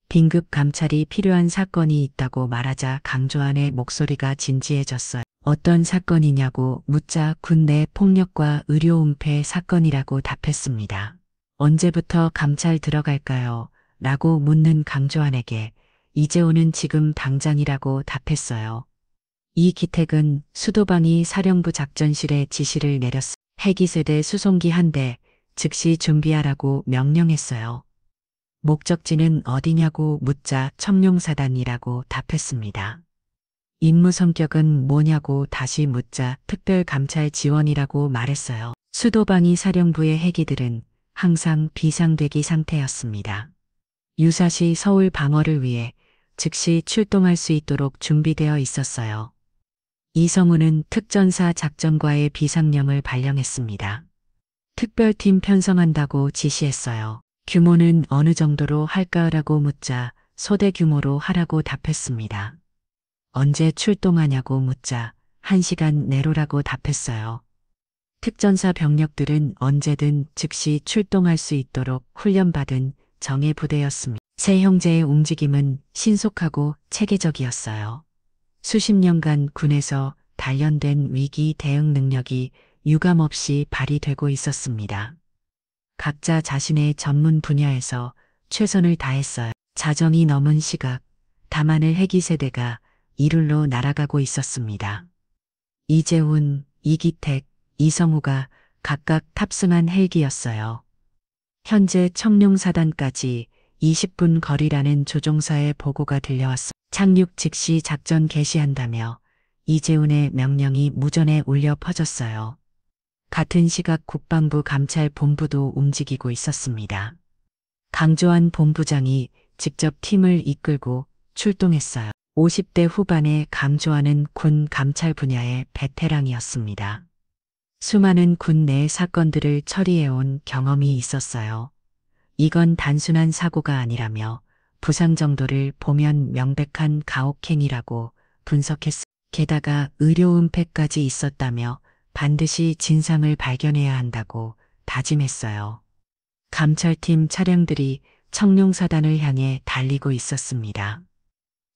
긴급 감찰이 필요한 사건이 있다고 말하자 강조한의 목소리가 진지해졌어요. 어떤 사건이냐고 묻자 군 내 폭력과 의료 은폐 사건이라고 답했습니다. 언제부터 감찰 들어갈까요? 라고 묻는 강조한에게 이재호는 지금 당장이라고 답했어요. 이기택은 수도방위 사령부 작전실에 지시를 내렸습니다. 해기세대 수송기 한 대 즉시 준비하라고 명령했어요. 목적지는 어디냐고 묻자 청룡사단이라고 답했습니다. 임무 성격은 뭐냐고 다시 묻자 특별감찰 지원이라고 말했어요. 수도방위 사령부의 해기들은 항상 비상대기 상태였습니다. 유사시 서울 방어를 위해 즉시 출동할 수 있도록 준비되어 있었어요. 이성우는 특전사 작전과의 비상령을 발령했습니다. 특별팀 편성한다고 지시했어요. 규모는 어느 정도로 할까라고 묻자 소대 규모로 하라고 답했습니다. 언제 출동하냐고 묻자 1시간 내로라고 답했어요. 특전사 병력들은 언제든 즉시 출동할 수 있도록 훈련받은 정예 부대였습니다. 세 형제의 움직임은 신속하고 체계적이었어요. 수십 년간 군에서 단련된 위기 대응 능력이 유감없이 발휘되고 있었습니다. 각자 자신의 전문 분야에서 최선을 다했어요. 자정이 넘은 시각, 다만을 해기세대가 이룰로 날아가고 있었습니다. 이재훈, 이기택, 이성우가 각각 탑승한 헬기였어요. 현재 청룡사단까지 20분 거리라는 조종사의 보고가 들려왔습니다. 착륙 즉시 작전 개시한다며 이재훈의 명령이 무전에 울려 퍼졌어요. 같은 시각 국방부 감찰본부도 움직이고 있었습니다. 강조한 본부장이 직접 팀을 이끌고 출동했어요. 50대 후반의 강조한은 군 감찰 분야의 베테랑이었습니다. 수많은 군 내 사건들을 처리해온 경험이 있었어요. 이건 단순한 사고가 아니라며 부상 정도를 보면 명백한 가혹행위라고 분석했습니다. 게다가 의료 은폐까지 있었다며 반드시 진상을 발견해야 한다고 다짐했어요. 감찰팀 차량들이 청룡사단을 향해 달리고 있었습니다.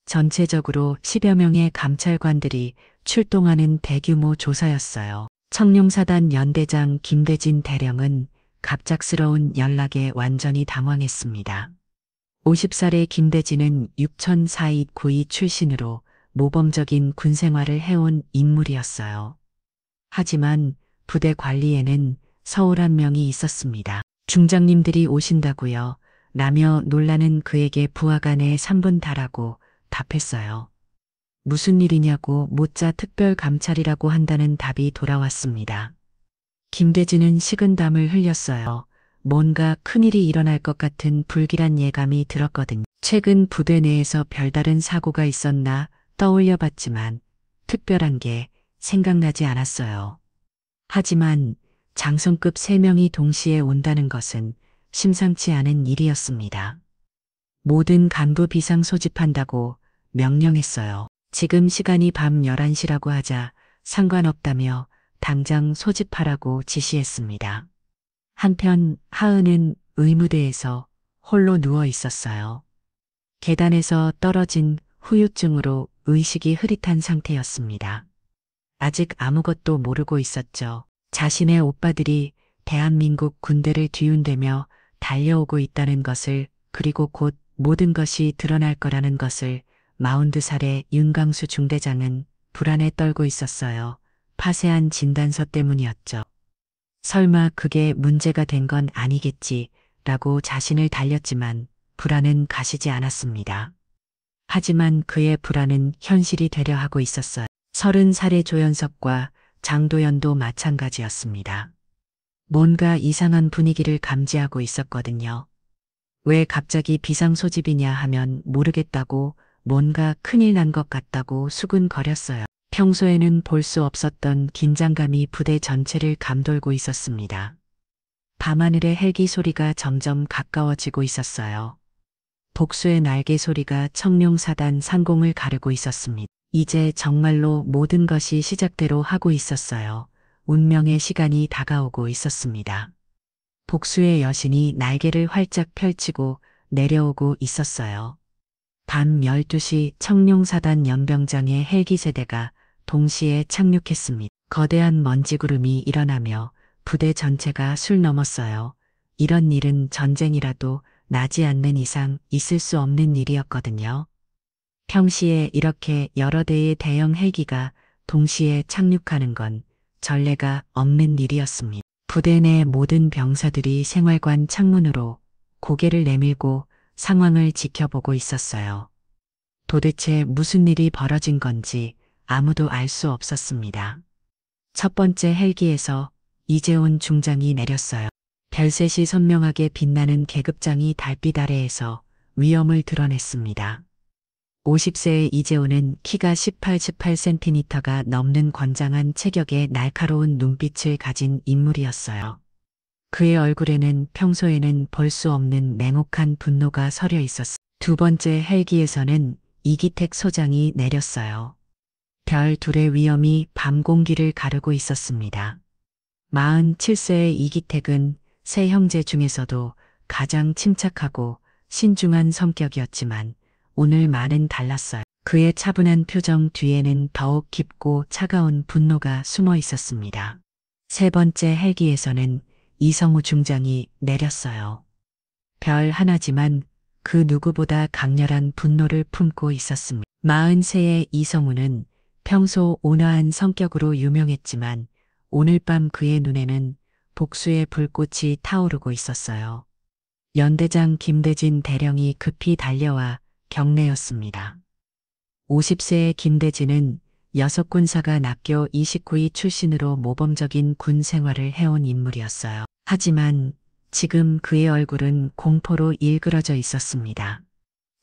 전체적으로 10여 명의 감찰관들이 출동하는 대규모 조사였어요. 청룡사단 연대장 김대진 대령은 갑작스러운 연락에 완전히 당황했습니다. 50살의 김대진은 6042 출신으로 모범적인 군생활을 해온 인물이었어요. 하지만 부대 관리에는 서운한 명이 있었습니다. 중장님들이 오신다고요. 라며 놀라는 그에게 부하가 내 3분 달하고 답했어요. 무슨 일이냐고 묻자 특별감찰이라고 한다는 답이 돌아왔습니다. 김대진은 식은땀을 흘렸어요. 뭔가 큰일이 일어날 것 같은 불길한 예감이 들었거든요. 최근 부대 내에서 별다른 사고가 있었나 떠올려 봤지만 특별한 게 생각나지 않았어요. 하지만 장성급 3명이 동시에 온다는 것은 심상치 않은 일이었습니다. 모든 간부 비상 소집한다고 명령했어요. 지금 시간이 밤 11시라고 하자 상관없다며 당장 소집하라고 지시했습니다. 한편 하은은 의무대에서 홀로 누워 있었어요. 계단에서 떨어진 후유증으로 의식이 흐릿한 상태였습니다. 아직 아무것도 모르고 있었죠. 자신의 오빠들이 대한민국 군대를 뒤흔대며 달려오고 있다는 것을, 그리고 곧 모든 것이 드러날 거라는 것을 42살의 윤강수 중대장은 불안에 떨고 있었어요. 파쇄한 진단서 때문이었죠. 설마 그게 문제가 된 건 아니겠지 라고 자신을 달렸지만 불안은 가시지 않았습니다. 하지만 그의 불안은 현실이 되려 하고 있었어요. 30살의 조연석과 장도연도 마찬가지였습니다. 뭔가 이상한 분위기를 감지하고 있었거든요. 왜 갑자기 비상소집이냐 하면 모르겠다고, 뭔가 큰일 난 것 같다고 수군거렸어요. 평소에는 볼 수 없었던 긴장감이 부대 전체를 감돌고 있었습니다. 밤하늘의 헬기 소리가 점점 가까워지고 있었어요. 복수의 날개 소리가 청룡사단 상공을 가르고 있었습니다. 이제 정말로 모든 것이 시작대로 하고 있었어요. 운명의 시간이 다가오고 있었습니다. 복수의 여신이 날개를 활짝 펼치고 내려오고 있었어요. 밤 12시 청룡사단 연병장의 헬기 세대가 동시에 착륙했습니다. 거대한 먼지구름이 일어나며 부대 전체가 술 넘었어요. 이런 일은 전쟁이라도 나지 않는 이상 있을 수 없는 일이었거든요. 평시에 이렇게 여러 대의 대형 헬기가 동시에 착륙하는 건 전례가 없는 일이었습니다. 부대 내 모든 병사들이 생활관 창문으로 고개를 내밀고 상황을 지켜보고 있었어요. 도대체 무슨 일이 벌어진 건지 아무도 알 수 없었습니다. 첫 번째 헬기에서 이재훈 중장이 내렸어요. 별셋이 선명하게 빛나는 계급장이 달빛 아래에서 위엄을 드러냈습니다. 50세의 이재훈은 키가 18cm가 넘는 건장한 체격에 날카로운 눈빛을 가진 인물이었어요. 그의 얼굴에는 평소에는 볼 수 없는 냉혹한 분노가 서려 있었어요. 두 번째 헬기에서는 이기택 소장이 내렸어요. 별 둘의 위엄이 밤 공기를 가르고 있었습니다. 47세의 이기택은 세 형제 중에서도 가장 침착하고 신중한 성격이었지만 오늘만은 달랐어요. 그의 차분한 표정 뒤에는 더욱 깊고 차가운 분노가 숨어 있었습니다. 세 번째 헬기에서는 이성우 중장이 내렸어요. 별 하나지만 그 누구보다 강렬한 분노를 품고 있었습니다. 43의 이성우는 평소 온화한 성격으로 유명했지만 오늘 밤 그의 눈에는 복수의 불꽃이 타오르고 있었어요. 연대장 김대진 대령이 급히 달려와 경례였습니다. 50세의 김대진은 여섯군사관 학교 29위 출신으로 모범적인 군 생활을 해온 인물이었어요. 하지만 지금 그의 얼굴은 공포로 일그러져 있었습니다.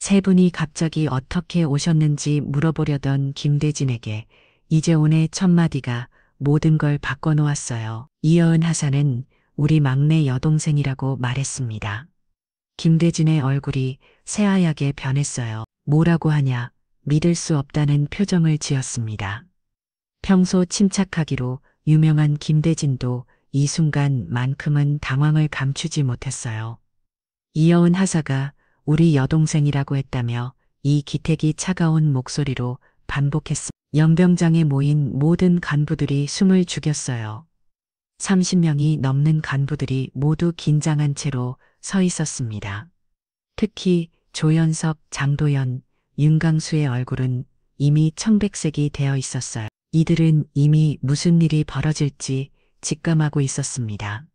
세 분이 갑자기 어떻게 오셨는지 물어보려던 김대진에게 이재훈의 첫마디가 모든 걸 바꿔놓았어요. 이여은 하사는 우리 막내 여동생이라고 말했습니다. 김대진의 얼굴이 새하얗게 변했어요. 뭐라고 하냐, 믿을 수 없다는 표정을 지었습니다. 평소 침착하기로 유명한 김대진도 이 순간만큼은 당황을 감추지 못했어요. 이여은 하사가 우리 여동생이라고 했다며 이 기택이 차가운 목소리로 반복했습니다. 연병장에 모인 모든 간부들이 숨을 죽였어요. 30명이 넘는 간부들이 모두 긴장한 채로 서 있었습니다. 특히 조연석, 장도연, 윤강수의 얼굴은 이미 청백색이 되어 있었어요. 이들은 이미 무슨 일이 벌어질지 직감하고 있었습니다.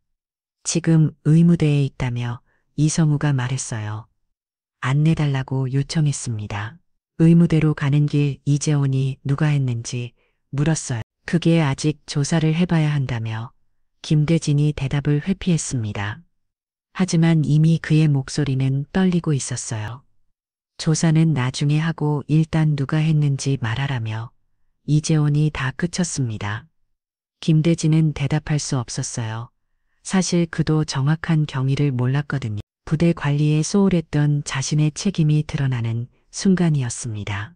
지금 의무대에 있다며 이성우가 말했어요. 안내달라고 요청했습니다. 의무대로 가는 길 이재원이 누가 했는지 물었어요. 그게 아직 조사를 해봐야 한다며 김대진이 대답을 회피했습니다. 하지만 이미 그의 목소리는 떨리고 있었어요. 조사는 나중에 하고 일단 누가 했는지 말하라며 이재원이 다 그쳤습니다. 김대진은 대답할 수 없었어요. 사실 그도 정확한 경위를 몰랐거든요. 부대 관리에 소홀했던 자신의 책임이 드러나는 순간이었습니다.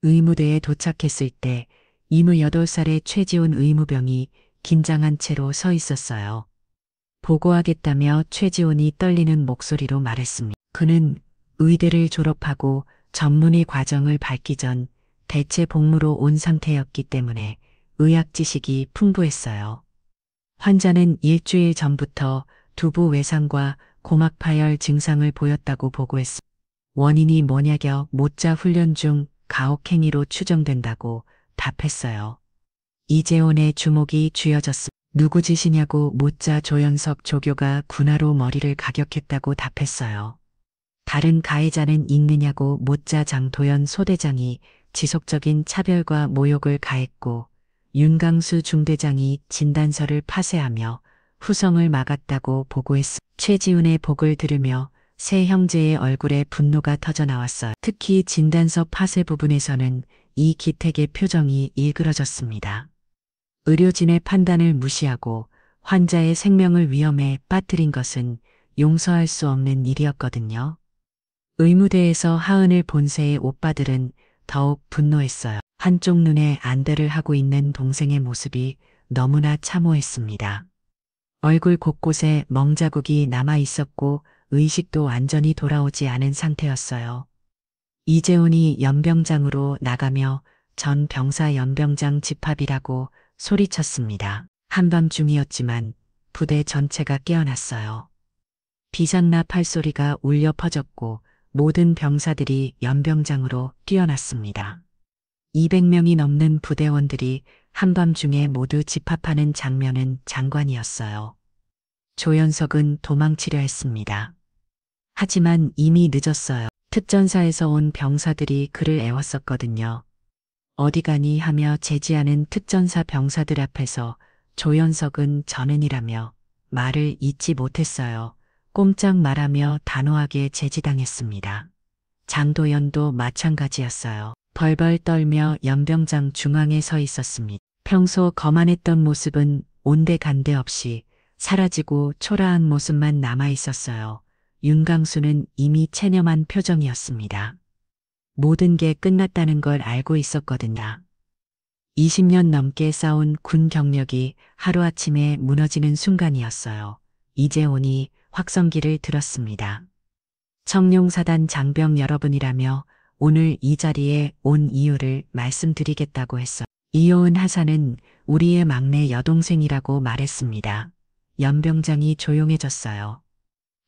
의무대에 도착했을 때 28살의 최지훈 의무병이 긴장한 채로 서 있었어요. 보고하겠다며 최지훈이 떨리는 목소리로 말했습니다. 그는 의대를 졸업하고 전문의 과정을 밟기 전 대체 복무로 온 상태였기 때문에 의학 지식이 풍부했어요. 환자는 일주일 전부터 두부 외상과 고막 파열 증상을 보였다고 보고했습니다. 원인이 뭐냐겨 모짜 훈련 중 가혹행위로 추정된다고 답했어요. 이재원의 주목이 쥐어졌습니다. 누구 짓이냐고 모짜 조연석 조교가 군화로 머리를 가격했다고 답했어요. 다른 가해자는 있느냐고 모짜 장도연 소대장이 지속적인 차별과 모욕을 가했고 윤강수 중대장이 진단서를 파쇄하며 후성을 막았다고 보고했습니다. 최지훈의 복을 들으며 세 형제의 얼굴에 분노가 터져나왔어요. 특히 진단서 파쇄 부분에서는 이 기택의 표정이 일그러졌습니다. 의료진의 판단을 무시하고 환자의 생명을 위험에 빠뜨린 것은 용서할 수 없는 일이었거든요. 의무대에서 하은을 본 새의 오빠들은 더욱 분노했어요. 한쪽 눈에 안대를 하고 있는 동생의 모습이 너무나 참호했습니다. 얼굴 곳곳에 멍자국이 남아 있었고 의식도 완전히 돌아오지 않은 상태였어요. 이재훈이 연병장으로 나가며 전 병사 연병장 집합이라고 소리쳤습니다. 한밤중이었지만 부대 전체가 깨어났어요. 비상나 팔소리가 울려 퍼졌고 모든 병사들이 연병장으로 뛰어났습니다. 200명이 넘는 부대원들이 한밤중에 모두 집합하는 장면은 장관이었어요. 조연석은 도망치려 했습니다. 하지만 이미 늦었어요. 특전사에서 온 병사들이 그를 애웠었거든요. 어디 가니 하며 제지하는 특전사 병사들 앞에서 조연석은 전은이라며 말을 잇지 못했어요. 꼼짝 말하며 단호하게 제지당했습니다. 장도연도 마찬가지였어요. 벌벌 떨며 연병장 중앙에 서 있었습니다. 평소 거만했던 모습은 온데간데 없이 사라지고 초라한 모습만 남아 있었어요. 윤강수는 이미 체념한 표정이었습니다. 모든 게 끝났다는 걸 알고 있었거든요. 20년 넘게 쌓은 군 경력이 하루아침에 무너지는 순간이었어요. 이재원이 확성기를 들었습니다. 청룡사단 장병 여러분이라며 오늘 이 자리에 온 이유를 말씀드리겠다고 했어. 이효은 하사는 우리의 막내 여동생이라고 말했습니다. 연병장이 조용해졌어요.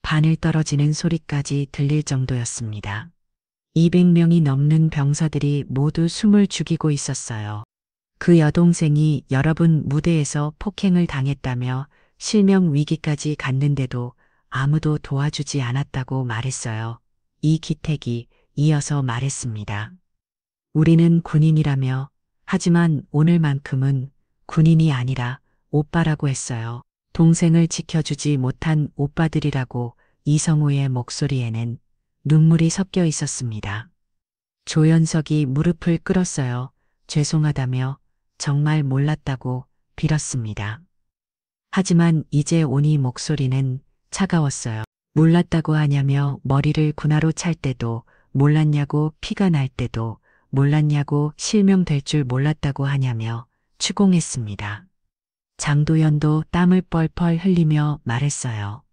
바늘 떨어지는 소리까지 들릴 정도였습니다. 200명이 넘는 병사들이 모두 숨을 죽이고 있었어요. 그 여동생이 여러분 무대에서 폭행을 당했다며 실명 위기까지 갔는데도 아무도 도와주지 않았다고 말했어요. 이기택이 이어서 말했습니다. 우리는 군인이라며 하지만 오늘만큼은 군인이 아니라 오빠라고 했어요. 동생을 지켜주지 못한 오빠들이라고 이성우의 목소리에는 눈물이 섞여 있었습니다. 조연석이 무릎을 꿇었어요. 죄송하다며 정말 몰랐다고 빌었습니다. 하지만 이제 오니 목소리는 차가웠어요. 몰랐다고 하냐며 머리를 군화로 찰 때도 몰랐냐고 피가 날 때도 몰랐냐고 실명될 줄 몰랐다고 하냐며 추궁했습니다. 장도연도 땀을 뻘뻘 흘리며 말했어요.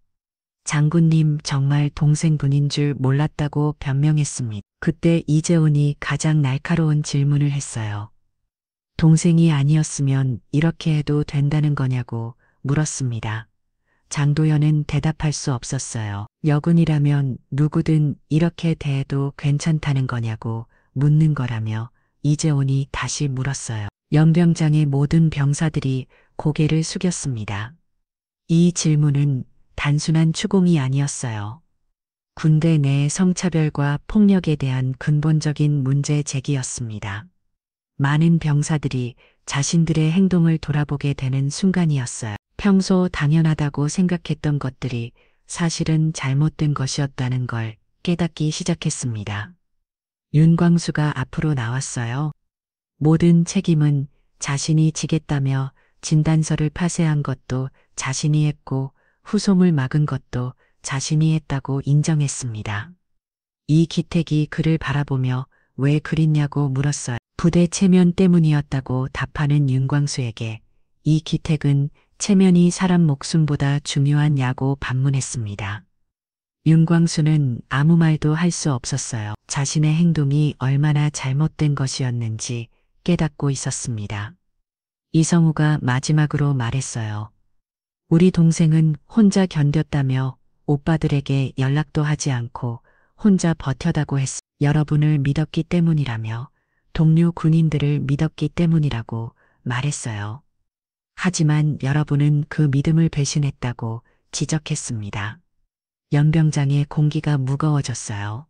장군님 정말 동생분인 줄 몰랐다고 변명했습니다. 그때 이재훈이 가장 날카로운 질문을 했어요. 동생이 아니었으면 이렇게 해도 된다는 거냐고 물었습니다. 장도연은 대답할 수 없었어요. 여군이라면 누구든 이렇게 대해도 괜찮다는 거냐고 묻는 거라며 이재훈이 다시 물었어요. 연병장의 모든 병사들이 고개를 숙였습니다. 이 질문은 단순한 추궁이 아니었어요. 군대 내 성차별과 폭력에 대한 근본적인 문제 제기였습니다. 많은 병사들이 자신들의 행동을 돌아보게 되는 순간이었어요. 평소 당연하다고 생각했던 것들이 사실은 잘못된 것이었다는 걸 깨닫기 시작했습니다. 윤광수가 앞으로 나왔어요. 모든 책임은 자신이 지겠다며 진단서를 파쇄한 것도 자신이 했고 후송을 막은 것도 자신이 했다고 인정했습니다. 이기택이 그를 바라보며 왜 그랬냐고 물었어요. 부대 체면 때문이었다고 답하는 윤광수에게 이기택은 체면이 사람 목숨보다 중요하냐고 반문했습니다. 윤광수는 아무 말도 할 수 없었어요. 자신의 행동이 얼마나 잘못된 것이었는지 깨닫고 있었습니다. 이성우가 마지막으로 말했어요. 우리 동생은 혼자 견뎠다며 오빠들에게 연락도 하지 않고 혼자 버텨다고 했어. 여러분을 믿었기 때문이라며 동료 군인들을 믿었기 때문이라고 말했어요. 하지만 여러분은 그 믿음을 배신했다고 지적했습니다. 연병장의 공기가 무거워졌어요.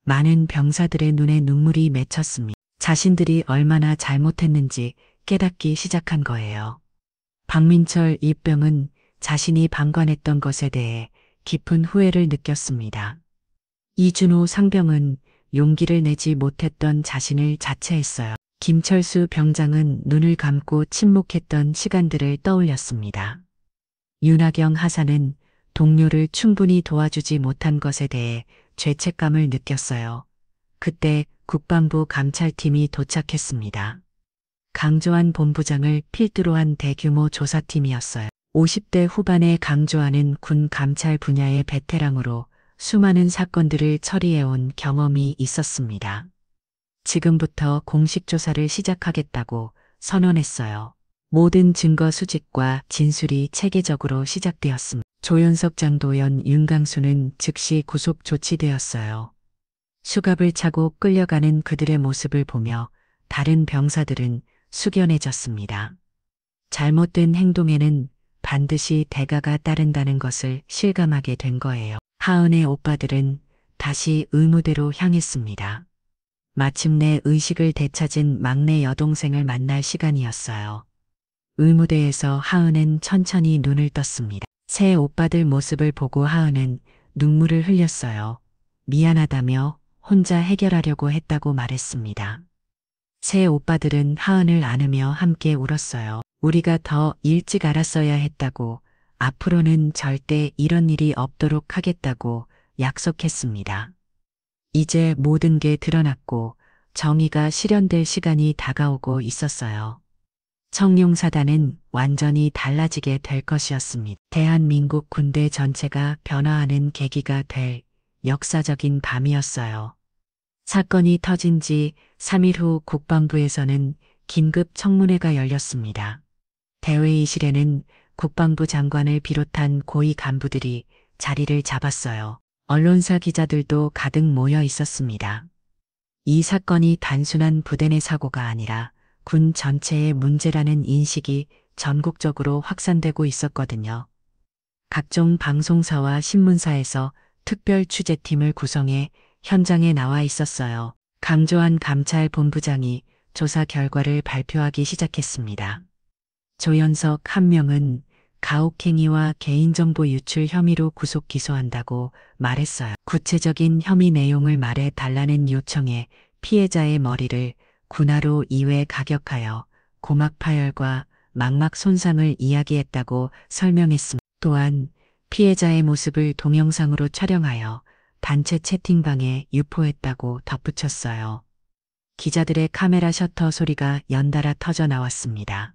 많은 병사들의 눈에 눈물이 맺혔습니다. 자신들이 얼마나 잘못했는지 깨닫기 시작한 거예요. 박민철 입병은 자신이 방관했던 것에 대해 깊은 후회를 느꼈습니다. 이준호 상병은 용기를 내지 못했던 자신을 자책했어요. 김철수 병장은 눈을 감고 침묵했던 시간들을 떠올렸습니다. 윤하경 하사는 동료를 충분히 도와주지 못한 것에 대해 죄책감을 느꼈어요. 그때 국방부 감찰팀이 도착했습니다. 강조한 본부장을 필두로 한 대규모 조사팀이었어요. 50대 후반의 강조하는 군 감찰 분야의 베테랑으로 수많은 사건들을 처리해온 경험이 있었습니다. 지금부터 공식 조사를 시작하겠다고 선언했어요. 모든 증거 수집과 진술이 체계적으로 시작되었습니다. 조연석, 장도연, 윤광수는 즉시 구속 조치되었어요. 수갑을 차고 끌려가는 그들의 모습을 보며 다른 병사들은 숙연해졌습니다. 잘못된 행동에는 반드시 대가가 따른다는 것을 실감하게 된 거예요. 하은의 오빠들은 다시 의무대로 향했습니다. 마침내 의식을 되찾은 막내 여동생을 만날 시간이었어요. 의무대에서 하은은 천천히 눈을 떴습니다. 새 오빠들 모습을 보고 하은은 눈물을 흘렸어요. 미안하다며 혼자 해결하려고 했다고 말했습니다. 새 오빠들은 하은을 안으며 함께 울었어요. 우리가 더 일찍 알았어야 했다고, 앞으로는 절대 이런 일이 없도록 하겠다고 약속했습니다. 이제 모든 게 드러났고 정의가 실현될 시간이 다가오고 있었어요. 청룡사단은 완전히 달라지게 될 것이었습니다. 대한민국 군대 전체가 변화하는 계기가 될 역사적인 밤이었어요. 사건이 터진 지 3일 후 국방부에서는 긴급 청문회가 열렸습니다. 대회의실에는 국방부 장관을 비롯한 고위 간부들이 자리를 잡았어요. 언론사 기자들도 가득 모여 있었습니다. 이 사건이 단순한 부대 내 사고가 아니라 군 전체의 문제라는 인식이 전국적으로 확산되고 있었거든요. 각종 방송사와 신문사에서 특별 취재팀을 구성해 현장에 나와 있었어요. 강조한 감찰본부장이 조사 결과를 발표하기 시작했습니다. 조연석 한 명은 가혹행위와 개인정보 유출 혐의로 구속 기소한다고 말했어요. 구체적인 혐의 내용을 말해 달라는 요청에 피해자의 머리를 군화로 2회 가격하여 고막 파열과 망막 손상을 이야기했다고 설명했습니다. 또한 피해자의 모습을 동영상으로 촬영하여 단체 채팅방에 유포했다고 덧붙였어요. 기자들의 카메라 셔터 소리가 연달아 터져 나왔습니다.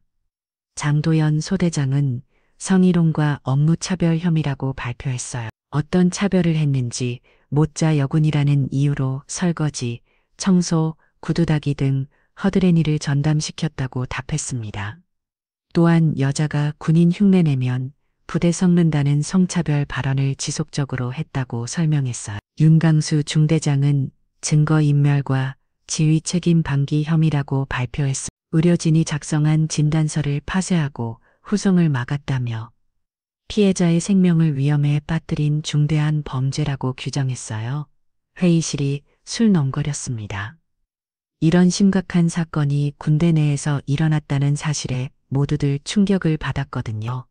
장도연 소대장은 성희롱과 업무차별 혐의라고 발표했어요. 어떤 차별을 했는지 못자 여군이라는 이유로 설거지, 청소, 구두 닦이 등 허드렛 일을 전담시켰다고 답했습니다. 또한 여자가 군인 흉내내면 부대 썩는다는 성차별 발언을 지속적으로 했다고 설명했어요. 윤강수 중대장은 증거인멸과 지휘 책임 방기 혐의라고 발표했습니다. 의료진이 작성한 진단서를 파쇄하고 후송을 막았다며 피해자의 생명을 위험에 빠뜨린 중대한 범죄라고 규정했어요. 회의실이 술렁거렸습니다. 이런 심각한 사건이 군대 내에서 일어났다는 사실에 모두들 충격을 받았거든요.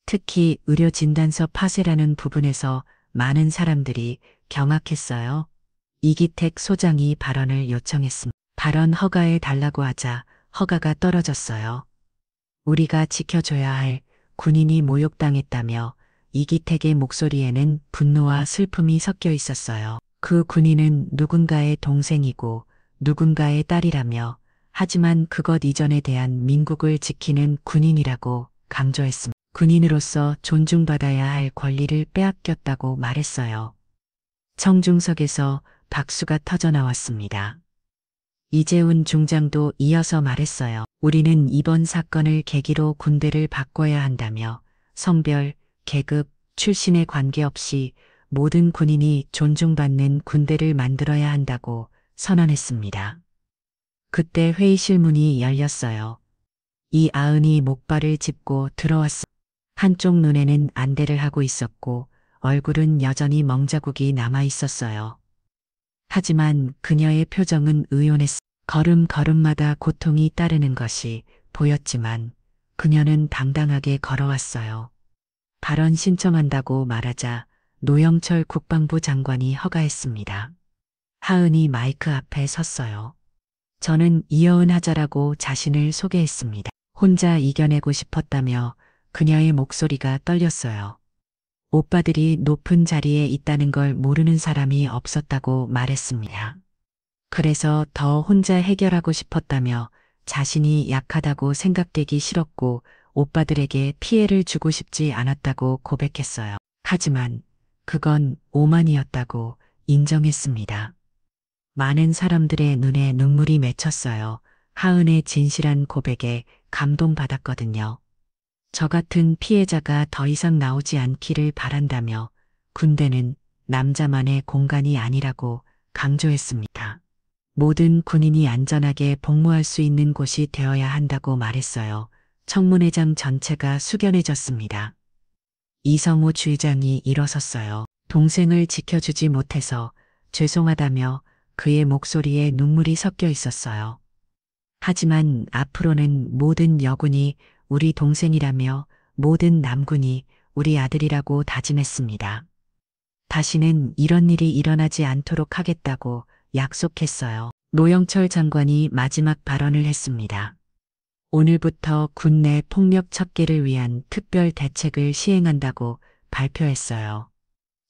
특히 의료 진단서 파쇄라는 부분에서 많은 사람들이 경악했어요. 이기택 소장이 발언을 요청했습니다. 발언 허가해 달라고 하자 허가가 떨어졌어요. 우리가 지켜줘야 할 군인이 모욕당했다며 이기택의 목소리에는 분노와 슬픔이 섞여 있었어요. 그 군인은 누군가의 동생이고 누군가의 딸이라며 하지만 그것 이전에 대한 민국을 지키는 군인이라고 강조했습니다. 군인으로서 존중받아야 할 권리를 빼앗겼다고 말했어요. 청중석에서 박수가 터져나왔습니다. 이재훈 중장도 이어서 말했어요. 우리는 이번 사건을 계기로 군대를 바꿔야 한다며 성별, 계급, 출신에 관계없이 모든 군인이 존중받는 군대를 만들어야 한다고 선언했습니다. 그때 회의실 문이 열렸어요. 이아은이 목발을 짚고 들어왔습니다. 한쪽 눈에는 안대를 하고 있었고 얼굴은 여전히 멍자국이 남아 있었어요. 하지만 그녀의 표정은 의연했습니다. 걸음걸음마다 고통이 따르는 것이 보였지만 그녀는 당당하게 걸어왔어요. 발언 신청한다고 말하자 노영철 국방부 장관이 허가했습니다. 하은이 마이크 앞에 섰어요. 저는 이여은 하자라고 자신을 소개했습니다. 혼자 이겨내고 싶었다며 그녀의 목소리가 떨렸어요. 오빠들이 높은 자리에 있다는 걸 모르는 사람이 없었다고 말했습니다. 그래서 더 혼자 해결하고 싶었다며 자신이 약하다고 생각되기 싫었고 오빠들에게 피해를 주고 싶지 않았다고 고백했어요. 하지만 그건 오만이었다고 인정했습니다. 많은 사람들의 눈에 눈물이 맺혔어요. 하은의 진실한 고백에 감동받았거든요. 저 같은 피해자가 더 이상 나오지 않기를 바란다며 군대는 남자만의 공간이 아니라고 강조했습니다. 모든 군인이 안전하게 복무할 수 있는 곳이 되어야 한다고 말했어요. 청문회장 전체가 숙연해졌습니다. 이성우 주의장이 일어섰어요. 동생을 지켜주지 못해서 죄송하다며 그의 목소리에 눈물이 섞여 있었어요. 하지만 앞으로는 모든 여군이 우리 동생이라며 모든 남군이 우리 아들이라고 다짐했습니다. 다시는 이런 일이 일어나지 않도록 하겠다고 약속했어요. 노영철 장관이 마지막 발언을 했습니다. 오늘부터 군내 폭력 척결을 위한 특별 대책을 시행한다고 발표했어요.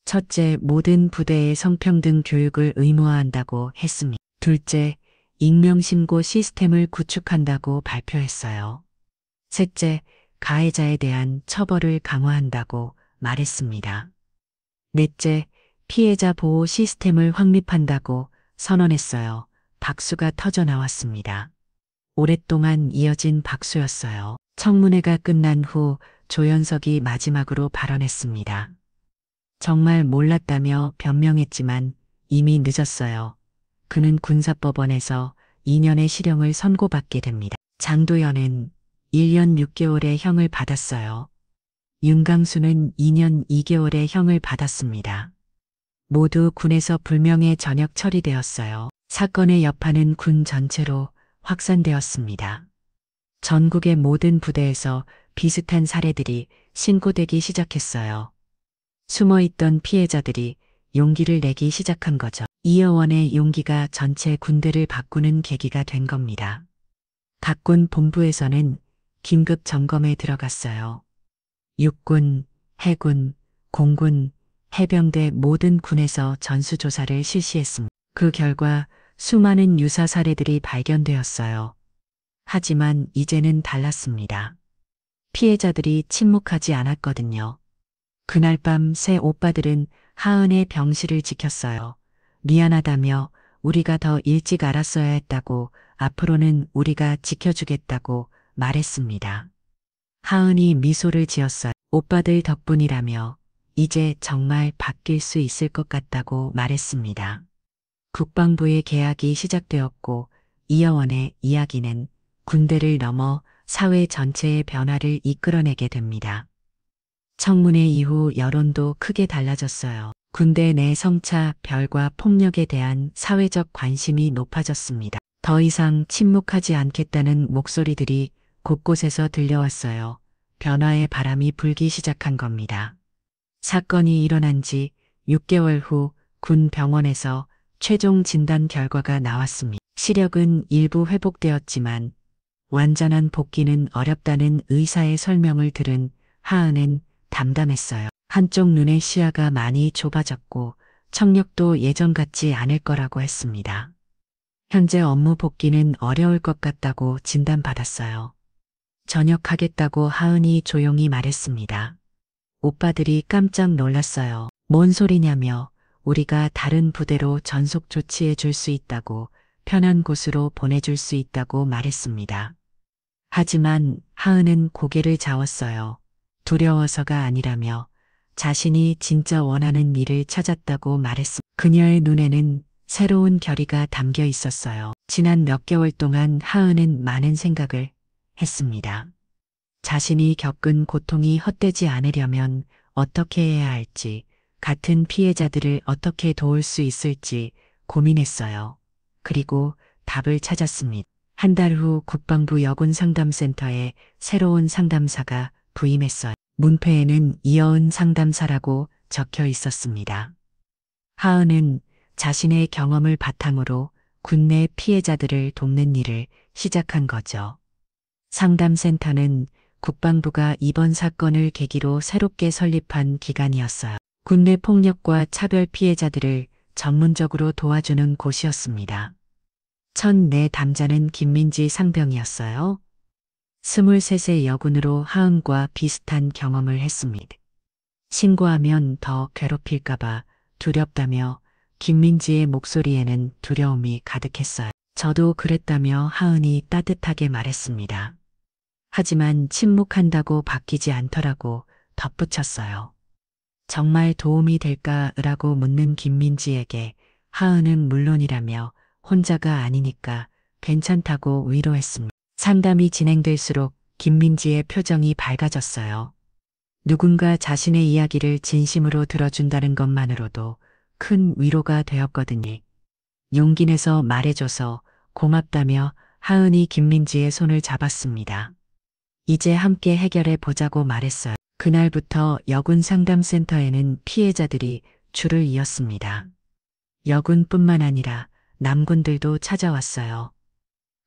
첫째, 모든 부대의 성평등 교육을 의무화한다고 했습니다. 둘째, 익명신고 시스템을 구축한다고 발표했어요. 셋째, 가해자에 대한 처벌을 강화한다고 말했습니다. 넷째, 피해자 보호 시스템을 확립한다고 선언했어요. 박수가 터져 나왔습니다. 오랫동안 이어진 박수였어요. 청문회가 끝난 후 조연석이 마지막으로 발언했습니다. 정말 몰랐다며 변명했지만 이미 늦었어요. 그는 군사법원에서 2년의 실형을 선고받게 됩니다. 장도연은 1년 6개월의 형을 받았어요. 윤강수는 2년 2개월의 형을 받았습니다. 모두 군에서 불명예 전역 처리되었어요. 사건의 여파는 군 전체로 확산되었습니다. 전국의 모든 부대에서 비슷한 사례들이 신고되기 시작했어요. 숨어있던 피해자들이 용기를 내기 시작한 거죠. 이여원의 용기가 전체 군대를 바꾸는 계기가 된 겁니다. 각 군 본부에서는 긴급 점검에 들어갔어요. 육군, 해군, 공군, 해병대 모든 군에서 전수조사를 실시했습니다. 그 결과 수많은 유사 사례들이 발견되었어요. 하지만 이제는 달랐습니다. 피해자들이 침묵하지 않았거든요. 그날 밤 새 오빠들은 하은의 병실을 지켰어요. 미안하다며 우리가 더 일찍 알았어야 했다고 앞으로는 우리가 지켜주겠다고 말했습니다. 하은이 미소를 지었어요. 오빠들 덕분이라며 이제 정말 바뀔 수 있을 것 같다고 말했습니다. 국방부의 계약이 시작되었고 이여원의 이야기는 군대를 넘어 사회 전체의 변화를 이끌어내게 됩니다. 청문회 이후 여론도 크게 달라졌어요. 군대 내 성차, 별과 폭력에 대한 사회적 관심이 높아졌습니다. 더 이상 침묵하지 않겠다는 목소리들이 곳곳에서 들려왔어요. 변화의 바람이 불기 시작한 겁니다. 사건이 일어난 지 6개월 후 군 병원에서 최종 진단 결과가 나왔습니다. 시력은 일부 회복되었지만 완전한 복귀는 어렵다는 의사의 설명을 들은 하은은 담담했어요. 한쪽 눈의 시야가 많이 좁아졌고 청력도 예전 같지 않을 거라고 했습니다. 현재 업무 복귀는 어려울 것 같다고 진단받았어요. 전역하겠다고 하은이 조용히 말했습니다. 오빠들이 깜짝 놀랐어요. 뭔 소리냐며 우리가 다른 부대로 전속 조치해 줄 수 있다고 편한 곳으로 보내줄 수 있다고 말했습니다. 하지만 하은은 고개를 저었어요. 두려워서가 아니라며 자신이 진짜 원하는 일을 찾았다고 말했습니다. 그녀의 눈에는 새로운 결의가 담겨 있었어요. 지난 몇 개월 동안 하은은 많은 생각을 했습니다. 자신이 겪은 고통이 헛되지 않으려면 어떻게 해야 할지, 같은 피해자들을 어떻게 도울 수 있을지 고민했어요. 그리고 답을 찾았습니다. 한 달 후 국방부 여군상담센터에 새로운 상담사가 부임했어요. 문패에는 이여은 상담사라고 적혀 있었습니다. 하은은 자신의 경험을 바탕으로 군내 피해자들을 돕는 일을 시작한 거죠. 상담센터는 국방부가 이번 사건을 계기로 새롭게 설립한 기관이었어요. 군내 폭력과 차별 피해자들을 전문적으로 도와주는 곳이었습니다. 첫 내 담자는 김민지 상병이었어요. 23세 여군으로 하은과 비슷한 경험을 했습니다. 신고하면 더 괴롭힐까봐 두렵다며 김민지의 목소리에는 두려움이 가득했어요. 저도 그랬다며 하은이 따뜻하게 말했습니다. 하지만 침묵한다고 바뀌지 않더라고 덧붙였어요. 정말 도움이 될까라고 묻는 김민지에게 하은은 물론이라며 혼자가 아니니까 괜찮다고 위로했습니다. 상담이 진행될수록 김민지의 표정이 밝아졌어요. 누군가 자신의 이야기를 진심으로 들어준다는 것만으로도 큰 위로가 되었거든요. 용기 내서 말해줘서 고맙다며 하은이 김민지의 손을 잡았습니다. 이제 함께 해결해 보자고 말했어요. 그날부터 여군 상담센터에는 피해자들이 줄을 이었습니다. 여군뿐만 아니라 남군들도 찾아왔어요.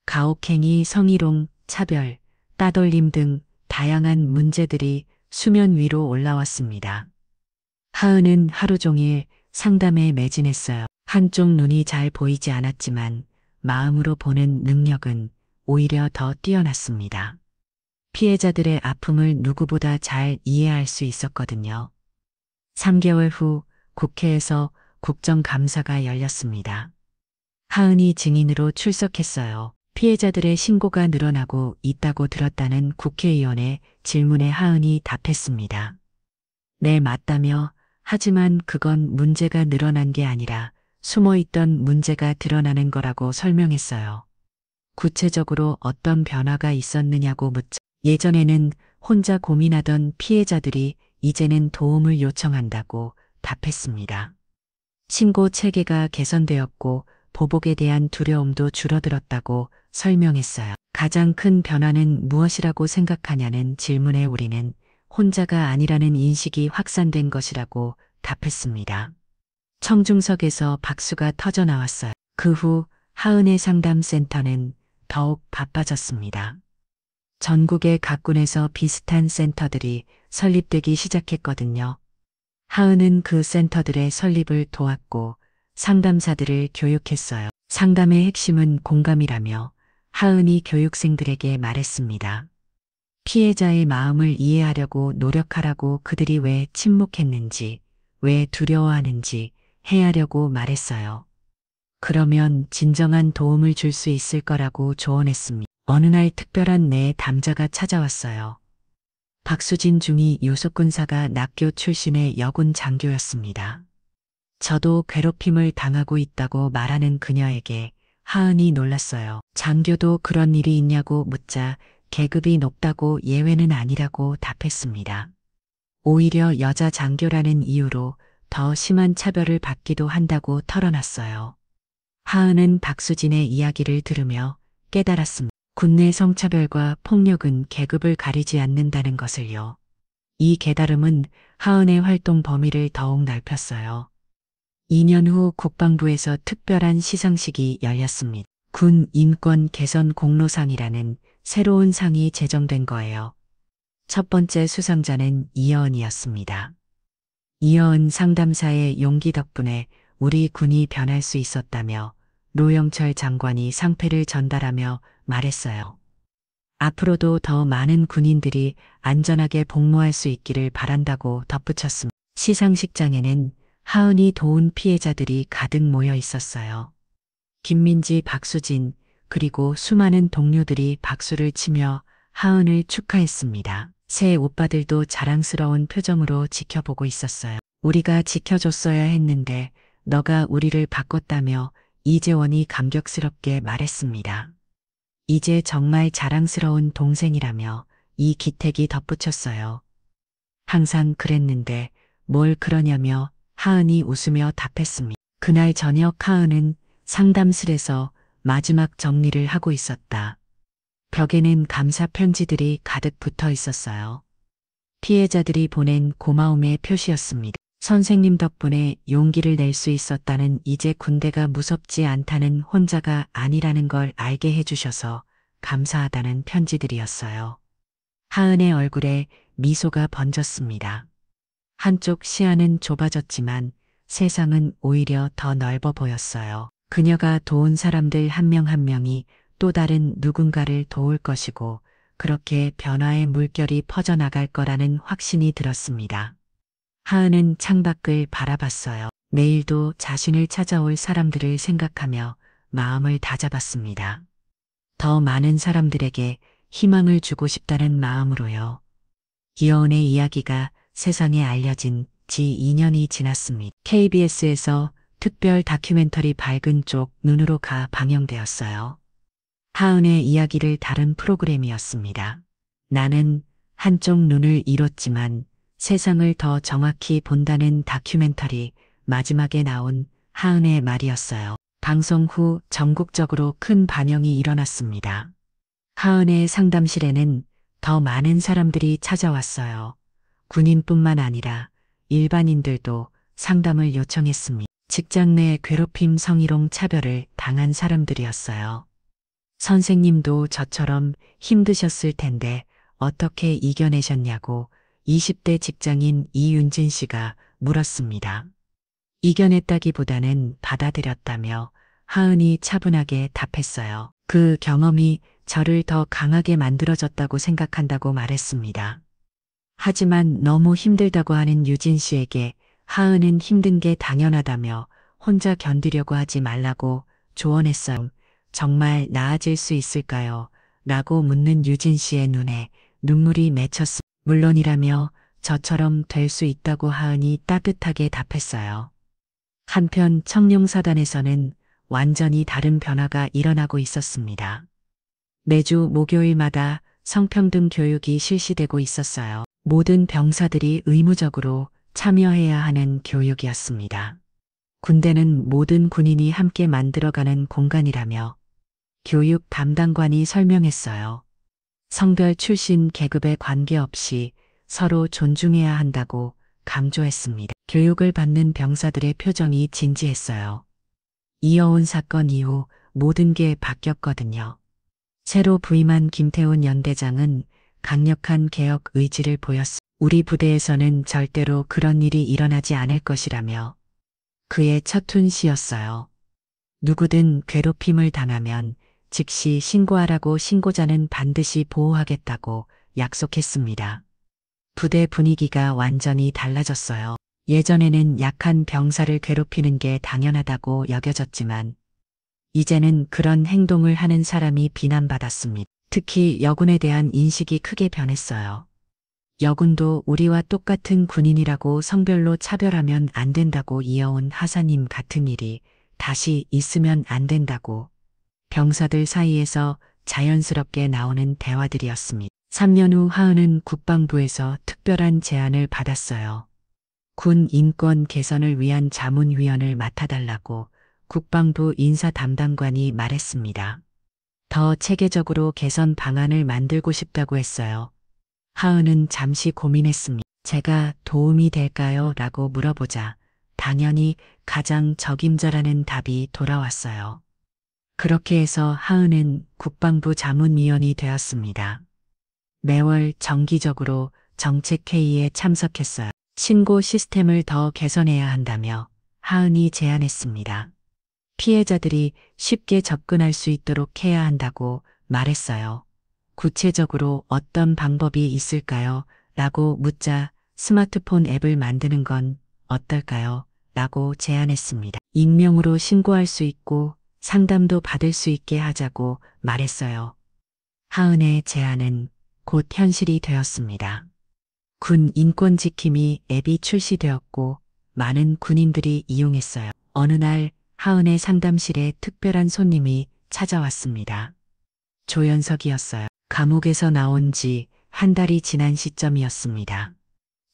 가혹행위, 성희롱, 차별, 따돌림 등 다양한 문제들이 수면 위로 올라왔습니다. 하은은 하루 종일 상담에 매진했어요. 한쪽 눈이 잘 보이지 않았지만 마음으로 보는 능력은 오히려 더 뛰어났습니다. 피해자들의 아픔을 누구보다 잘 이해할 수 있었거든요. 3개월 후 국회에서 국정감사가 열렸습니다. 하은이 증인으로 출석했어요. 피해자들의 신고가 늘어나고 있다고 들었다는 국회의원의 질문에 하은이 답했습니다. 네, 맞다며 하지만 그건 문제가 늘어난 게 아니라 숨어있던 문제가 드러나는 거라고 설명했어요. 구체적으로 어떤 변화가 있었느냐고 묻자 예전에는 혼자 고민하던 피해자들이 이제는 도움을 요청한다고 답했습니다. 신고 체계가 개선되었고 보복에 대한 두려움도 줄어들었다고 설명했어요. 가장 큰 변화는 무엇이라고 생각하냐는 질문에 우리는 혼자가 아니라는 인식이 확산된 것이라고 답했습니다. 청중석에서 박수가 터져 나왔어요. 그 후 하은의 상담센터는 더욱 바빠졌습니다. 전국의 각 군에서 비슷한 센터들이 설립되기 시작했거든요. 하은은 그 센터들의 설립을 도왔고 상담사들을 교육했어요. 상담의 핵심은 공감이라며 하은이 교육생들에게 말했습니다. 피해자의 마음을 이해하려고 노력하라고 그들이 왜 침묵했는지, 왜 두려워하는지 헤아려고 말했어요. 그러면 진정한 도움을 줄 수 있을 거라고 조언했습니다. 어느 날 특별한 내 담자가 찾아왔어요. 박수진 중위 요속군사가 낙교 출신의 여군 장교였습니다. 저도 괴롭힘을 당하고 있다고 말하는 그녀에게 하은이 놀랐어요. 장교도 그런 일이 있냐고 묻자 계급이 높다고 예외는 아니라고 답했습니다. 오히려 여자 장교라는 이유로 더 심한 차별을 받기도 한다고 털어놨어요. 하은은 박수진의 이야기를 들으며 깨달았습니다. 군내 성차별과 폭력은 계급을 가리지 않는다는 것을요. 이 깨달음은 하은의 활동 범위를 더욱 넓혔어요. 2년 후 국방부에서 특별한 시상식이 열렸습니다. 군 인권 개선 공로상이라는 새로운 상이 제정된 거예요. 첫 번째 수상자는 이여은이었습니다. 이여은 상담사의 용기 덕분에 우리 군이 변할 수 있었다며 노영철 장관이 상패를 전달하며 말했어요. 앞으로도 더 많은 군인들이 안전하게 복무할 수 있기를 바란다고 덧붙였습니다. 시상식장에는 하은이 도운 피해자들이 가득 모여 있었어요. 김민지, 박수진, 그리고 수많은 동료들이 박수를 치며 하은을 축하했습니다. 새 오빠들도 자랑스러운 표정으로 지켜보고 있었어요. 우리가 지켜줬어야 했는데 너가 우리를 바꿨다며 이재원이 감격스럽게 말했습니다. 이제 정말 자랑스러운 동생이라며 이기택이 덧붙였어요. 항상 그랬는데 뭘 그러냐며 하은이 웃으며 답했습니다. 그날 저녁 하은은 상담실에서 마지막 정리를 하고 있었다. 벽에는 감사 편지들이 가득 붙어 있었어요. 피해자들이 보낸 고마움의 표시였습니다. 선생님 덕분에 용기를 낼 수 있었다는, 이제 군대가 무섭지 않다는, 혼자가 아니라는 걸 알게 해주셔서 감사하다는 편지들이었어요. 하은의 얼굴에 미소가 번졌습니다. 한쪽 시야는 좁아졌지만 세상은 오히려 더 넓어 보였어요. 그녀가 도운 사람들 한 명 한 명이 또 다른 누군가를 도울 것이고 그렇게 변화의 물결이 퍼져나갈 거라는 확신이 들었습니다. 하은은 창밖을 바라봤어요. 내일도 자신을 찾아올 사람들을 생각하며 마음을 다잡았습니다. 더 많은 사람들에게 희망을 주고 싶다는 마음으로요. 이여은의 이야기가 세상에 알려진 지 2년이 지났습니다. KBS에서 특별 다큐멘터리 밝은 쪽 눈으로 가 방영되었어요. 하은의 이야기를 다룬 프로그램이었습니다. 나는 한쪽 눈을 잃었지만 세상을 더 정확히 본다는 다큐멘터리, 마지막에 나온 하은의 말이었어요. 방송 후 전국적으로 큰 반영이 일어났습니다. 하은의 상담실에는 더 많은 사람들이 찾아왔어요. 군인뿐만 아니라 일반인들도 상담을 요청했습니다. 직장 내 괴롭힘, 성희롱, 차별을 당한 사람들이었어요. 선생님도 저처럼 힘드셨을 텐데 어떻게 이겨내셨냐고 20대 직장인 이윤진 씨가 물었습니다. 이겨냈다기보다는 받아들였다며 하은이 차분하게 답했어요. 그 경험이 저를 더 강하게 만들어졌다고 생각한다고 말했습니다. 하지만 너무 힘들다고 하는 유진 씨에게 하은은 힘든 게 당연하다며 혼자 견디려고 하지 말라고 조언했어요. 정말 나아질 수 있을까요? 라고 묻는 유진 씨의 눈에 눈물이 맺혔습니다. 물론이라며 저처럼 될 수 있다고 하은이 따뜻하게 답했어요. 한편 청룡사단에서는 완전히 다른 변화가 일어나고 있었습니다. 매주 목요일마다 성평등 교육이 실시되고 있었어요. 모든 병사들이 의무적으로 참여해야 하는 교육이었습니다. 군대는 모든 군인이 함께 만들어가는 공간이라며 교육 담당관이 설명했어요. 성별, 출신, 계급에 관계없이 서로 존중해야 한다고 강조했습니다. 교육을 받는 병사들의 표정이 진지했어요. 이여운 사건 이후 모든 게 바뀌었거든요. 새로 부임한 김태훈 연대장은 강력한 개혁 의지를 보였습니다. 우리 부대에서는 절대로 그런 일이 일어나지 않을 것이라며 그의 첫 훈시였어요. 누구든 괴롭힘을 당하면 즉시 신고하라고, 신고자는 반드시 보호하겠다고 약속했습니다. 부대 분위기가 완전히 달라졌어요. 예전에는 약한 병사를 괴롭히는 게 당연하다고 여겨졌지만 이제는 그런 행동을 하는 사람이 비난받았습니다. 특히 여군에 대한 인식이 크게 변했어요. 여군도 우리와 똑같은 군인이라고 성별로 차별하면 안 된다고 이어온 하사님 같은 일이 다시 있으면 안 된다고 병사들 사이에서 자연스럽게 나오는 대화들이었습니다. 3년 후 하은은 국방부에서 특별한 제안을 받았어요. 군 인권 개선을 위한 자문위원을 맡아달라고 국방부 인사 담당관이 말했습니다. 더 체계적으로 개선 방안을 만들고 싶다고 했어요. 하은은 잠시 고민했습니다. 제가 도움이 될까요? 라고 물어보자 당연히 가장 적임자라는 답이 돌아왔어요. 그렇게 해서 하은은 국방부 자문위원이 되었습니다. 매월 정기적으로 정책회의에 참석했어요. 신고 시스템을 더 개선해야 한다며 하은이 제안했습니다. 피해자들이 쉽게 접근할 수 있도록 해야 한다고 말했어요. 구체적으로 어떤 방법이 있을까요? 라고 묻자 스마트폰 앱을 만드는 건 어떨까요? 라고 제안했습니다. 익명으로 신고할 수 있고 상담도 받을 수 있게 하자고 말했어요. 하은의 제안은 곧 현실이 되었습니다. 군 인권지킴이 앱이 출시되었고 많은 군인들이 이용했어요. 어느 날 하은의 상담실에 특별한 손님이 찾아왔습니다. 조연석이었어요. 감옥에서 나온 지 한 달이 지난 시점이었습니다.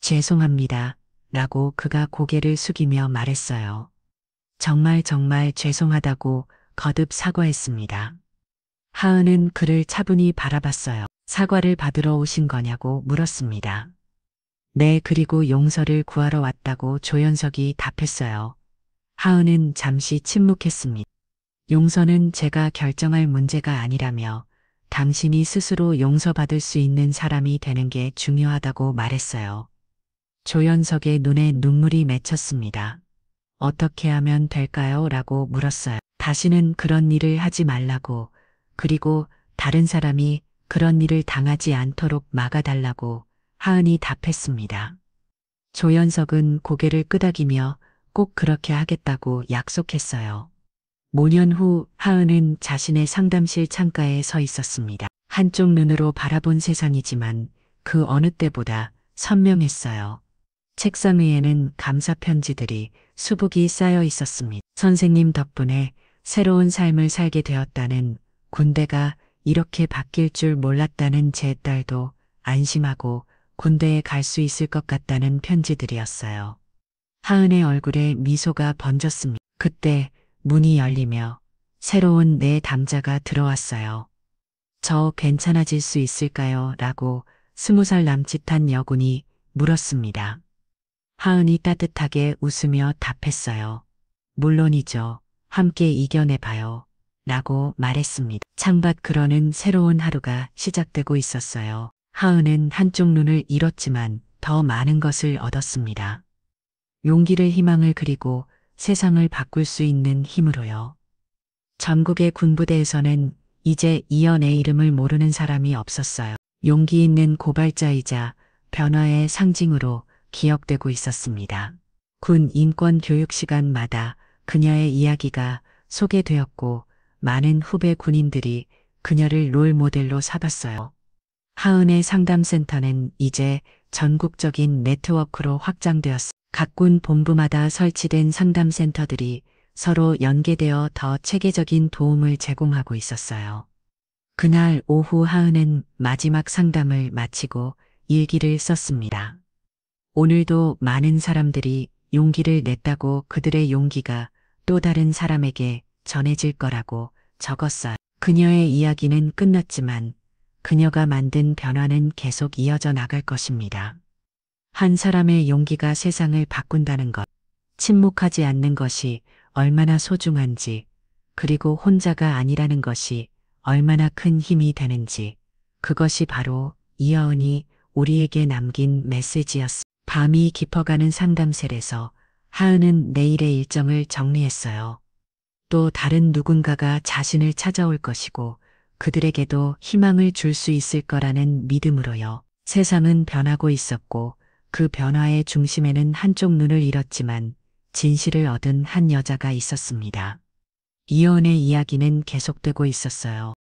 죄송합니다. 라고 그가 고개를 숙이며 말했어요. 정말 죄송하다고 거듭 사과했습니다. 하은은 그를 차분히 바라봤어요. 사과를 받으러 오신 거냐고 물었습니다. 네, 그리고 용서를 구하러 왔다고 조연석이 답했어요. 하은은 잠시 침묵했습니다. 용서는 제가 결정할 문제가 아니라며 당신이 스스로 용서받을 수 있는 사람이 되는 게 중요하다고 말했어요. 조연석의 눈에 눈물이 맺혔습니다. 어떻게 하면 될까요? 라고 물었어요. 다시는 그런 일을 하지 말라고, 그리고 다른 사람이 그런 일을 당하지 않도록 막아달라고 하은이 답했습니다. 조연석은 고개를 끄덕이며 꼭 그렇게 하겠다고 약속했어요. 5년 후 하은은 자신의 상담실 창가에 서 있었습니다. 한쪽 눈으로 바라본 세상이지만 그 어느 때보다 선명했어요. 책상 위에는 감사 편지들이 수북이 쌓여 있었습니다. 선생님 덕분에 새로운 삶을 살게 되었다는, 군대가 이렇게 바뀔 줄 몰랐다는 제 딸도 안심하고 군대에 갈 수 있을 것 같다는 편지들이었어요. 하은의 얼굴에 미소가 번졌습니다. 그때 문이 열리며 새로운 내 남자가 들어왔어요. 저 괜찮아질 수 있을까요? 라고 20살 남짓한 여군이 물었습니다. 하은이 따뜻하게 웃으며 답했어요. 물론이죠. 함께 이겨내봐요. 라고 말했습니다. 창밖 그러는 새로운 하루가 시작되고 있었어요. 하은은 한쪽 눈을 잃었지만 더 많은 것을 얻었습니다. 용기를, 희망을, 그리고 세상을 바꿀 수 있는 힘으로요. 전국의 군부대에서는 이제 이연의 이름을 모르는 사람이 없었어요. 용기 있는 고발자이자 변화의 상징으로 기억되고 있었습니다. 군 인권 교육 시간마다 그녀의 이야기가 소개되었고 많은 후배 군인들이 그녀를 롤 모델로 삼았어요. 하은의 상담센터는 이제 전국적인 네트워크로 확장되었습니다. 각 군 본부마다 설치된 상담센터들이 서로 연계되어 더 체계적인 도움을 제공하고 있었어요. 그날 오후 하은은 마지막 상담을 마치고 일기를 썼습니다. 오늘도 많은 사람들이 용기를 냈다고 그들의 용기가 또 다른 사람에게 전해질 거라고 적었어요. 그녀의 이야기는 끝났지만 그녀가 만든 변화는 계속 이어져 나갈 것입니다. 한 사람의 용기가 세상을 바꾼다는 것, 침묵하지 않는 것이 얼마나 소중한지, 그리고 혼자가 아니라는 것이 얼마나 큰 힘이 되는지, 그것이 바로 이여은이 우리에게 남긴 메시지였습니다. 밤이 깊어가는 상담실에서 하은은 내일의 일정을 정리했어요. 또 다른 누군가가 자신을 찾아올 것이고 그들에게도 희망을 줄 수 있을 거라는 믿음으로요. 세상은 변하고 있었고 그 변화의 중심에는 한쪽 눈을 잃었지만 진실을 얻은 한 여자가 있었습니다. 이혼의 이야기는 계속되고 있었어요.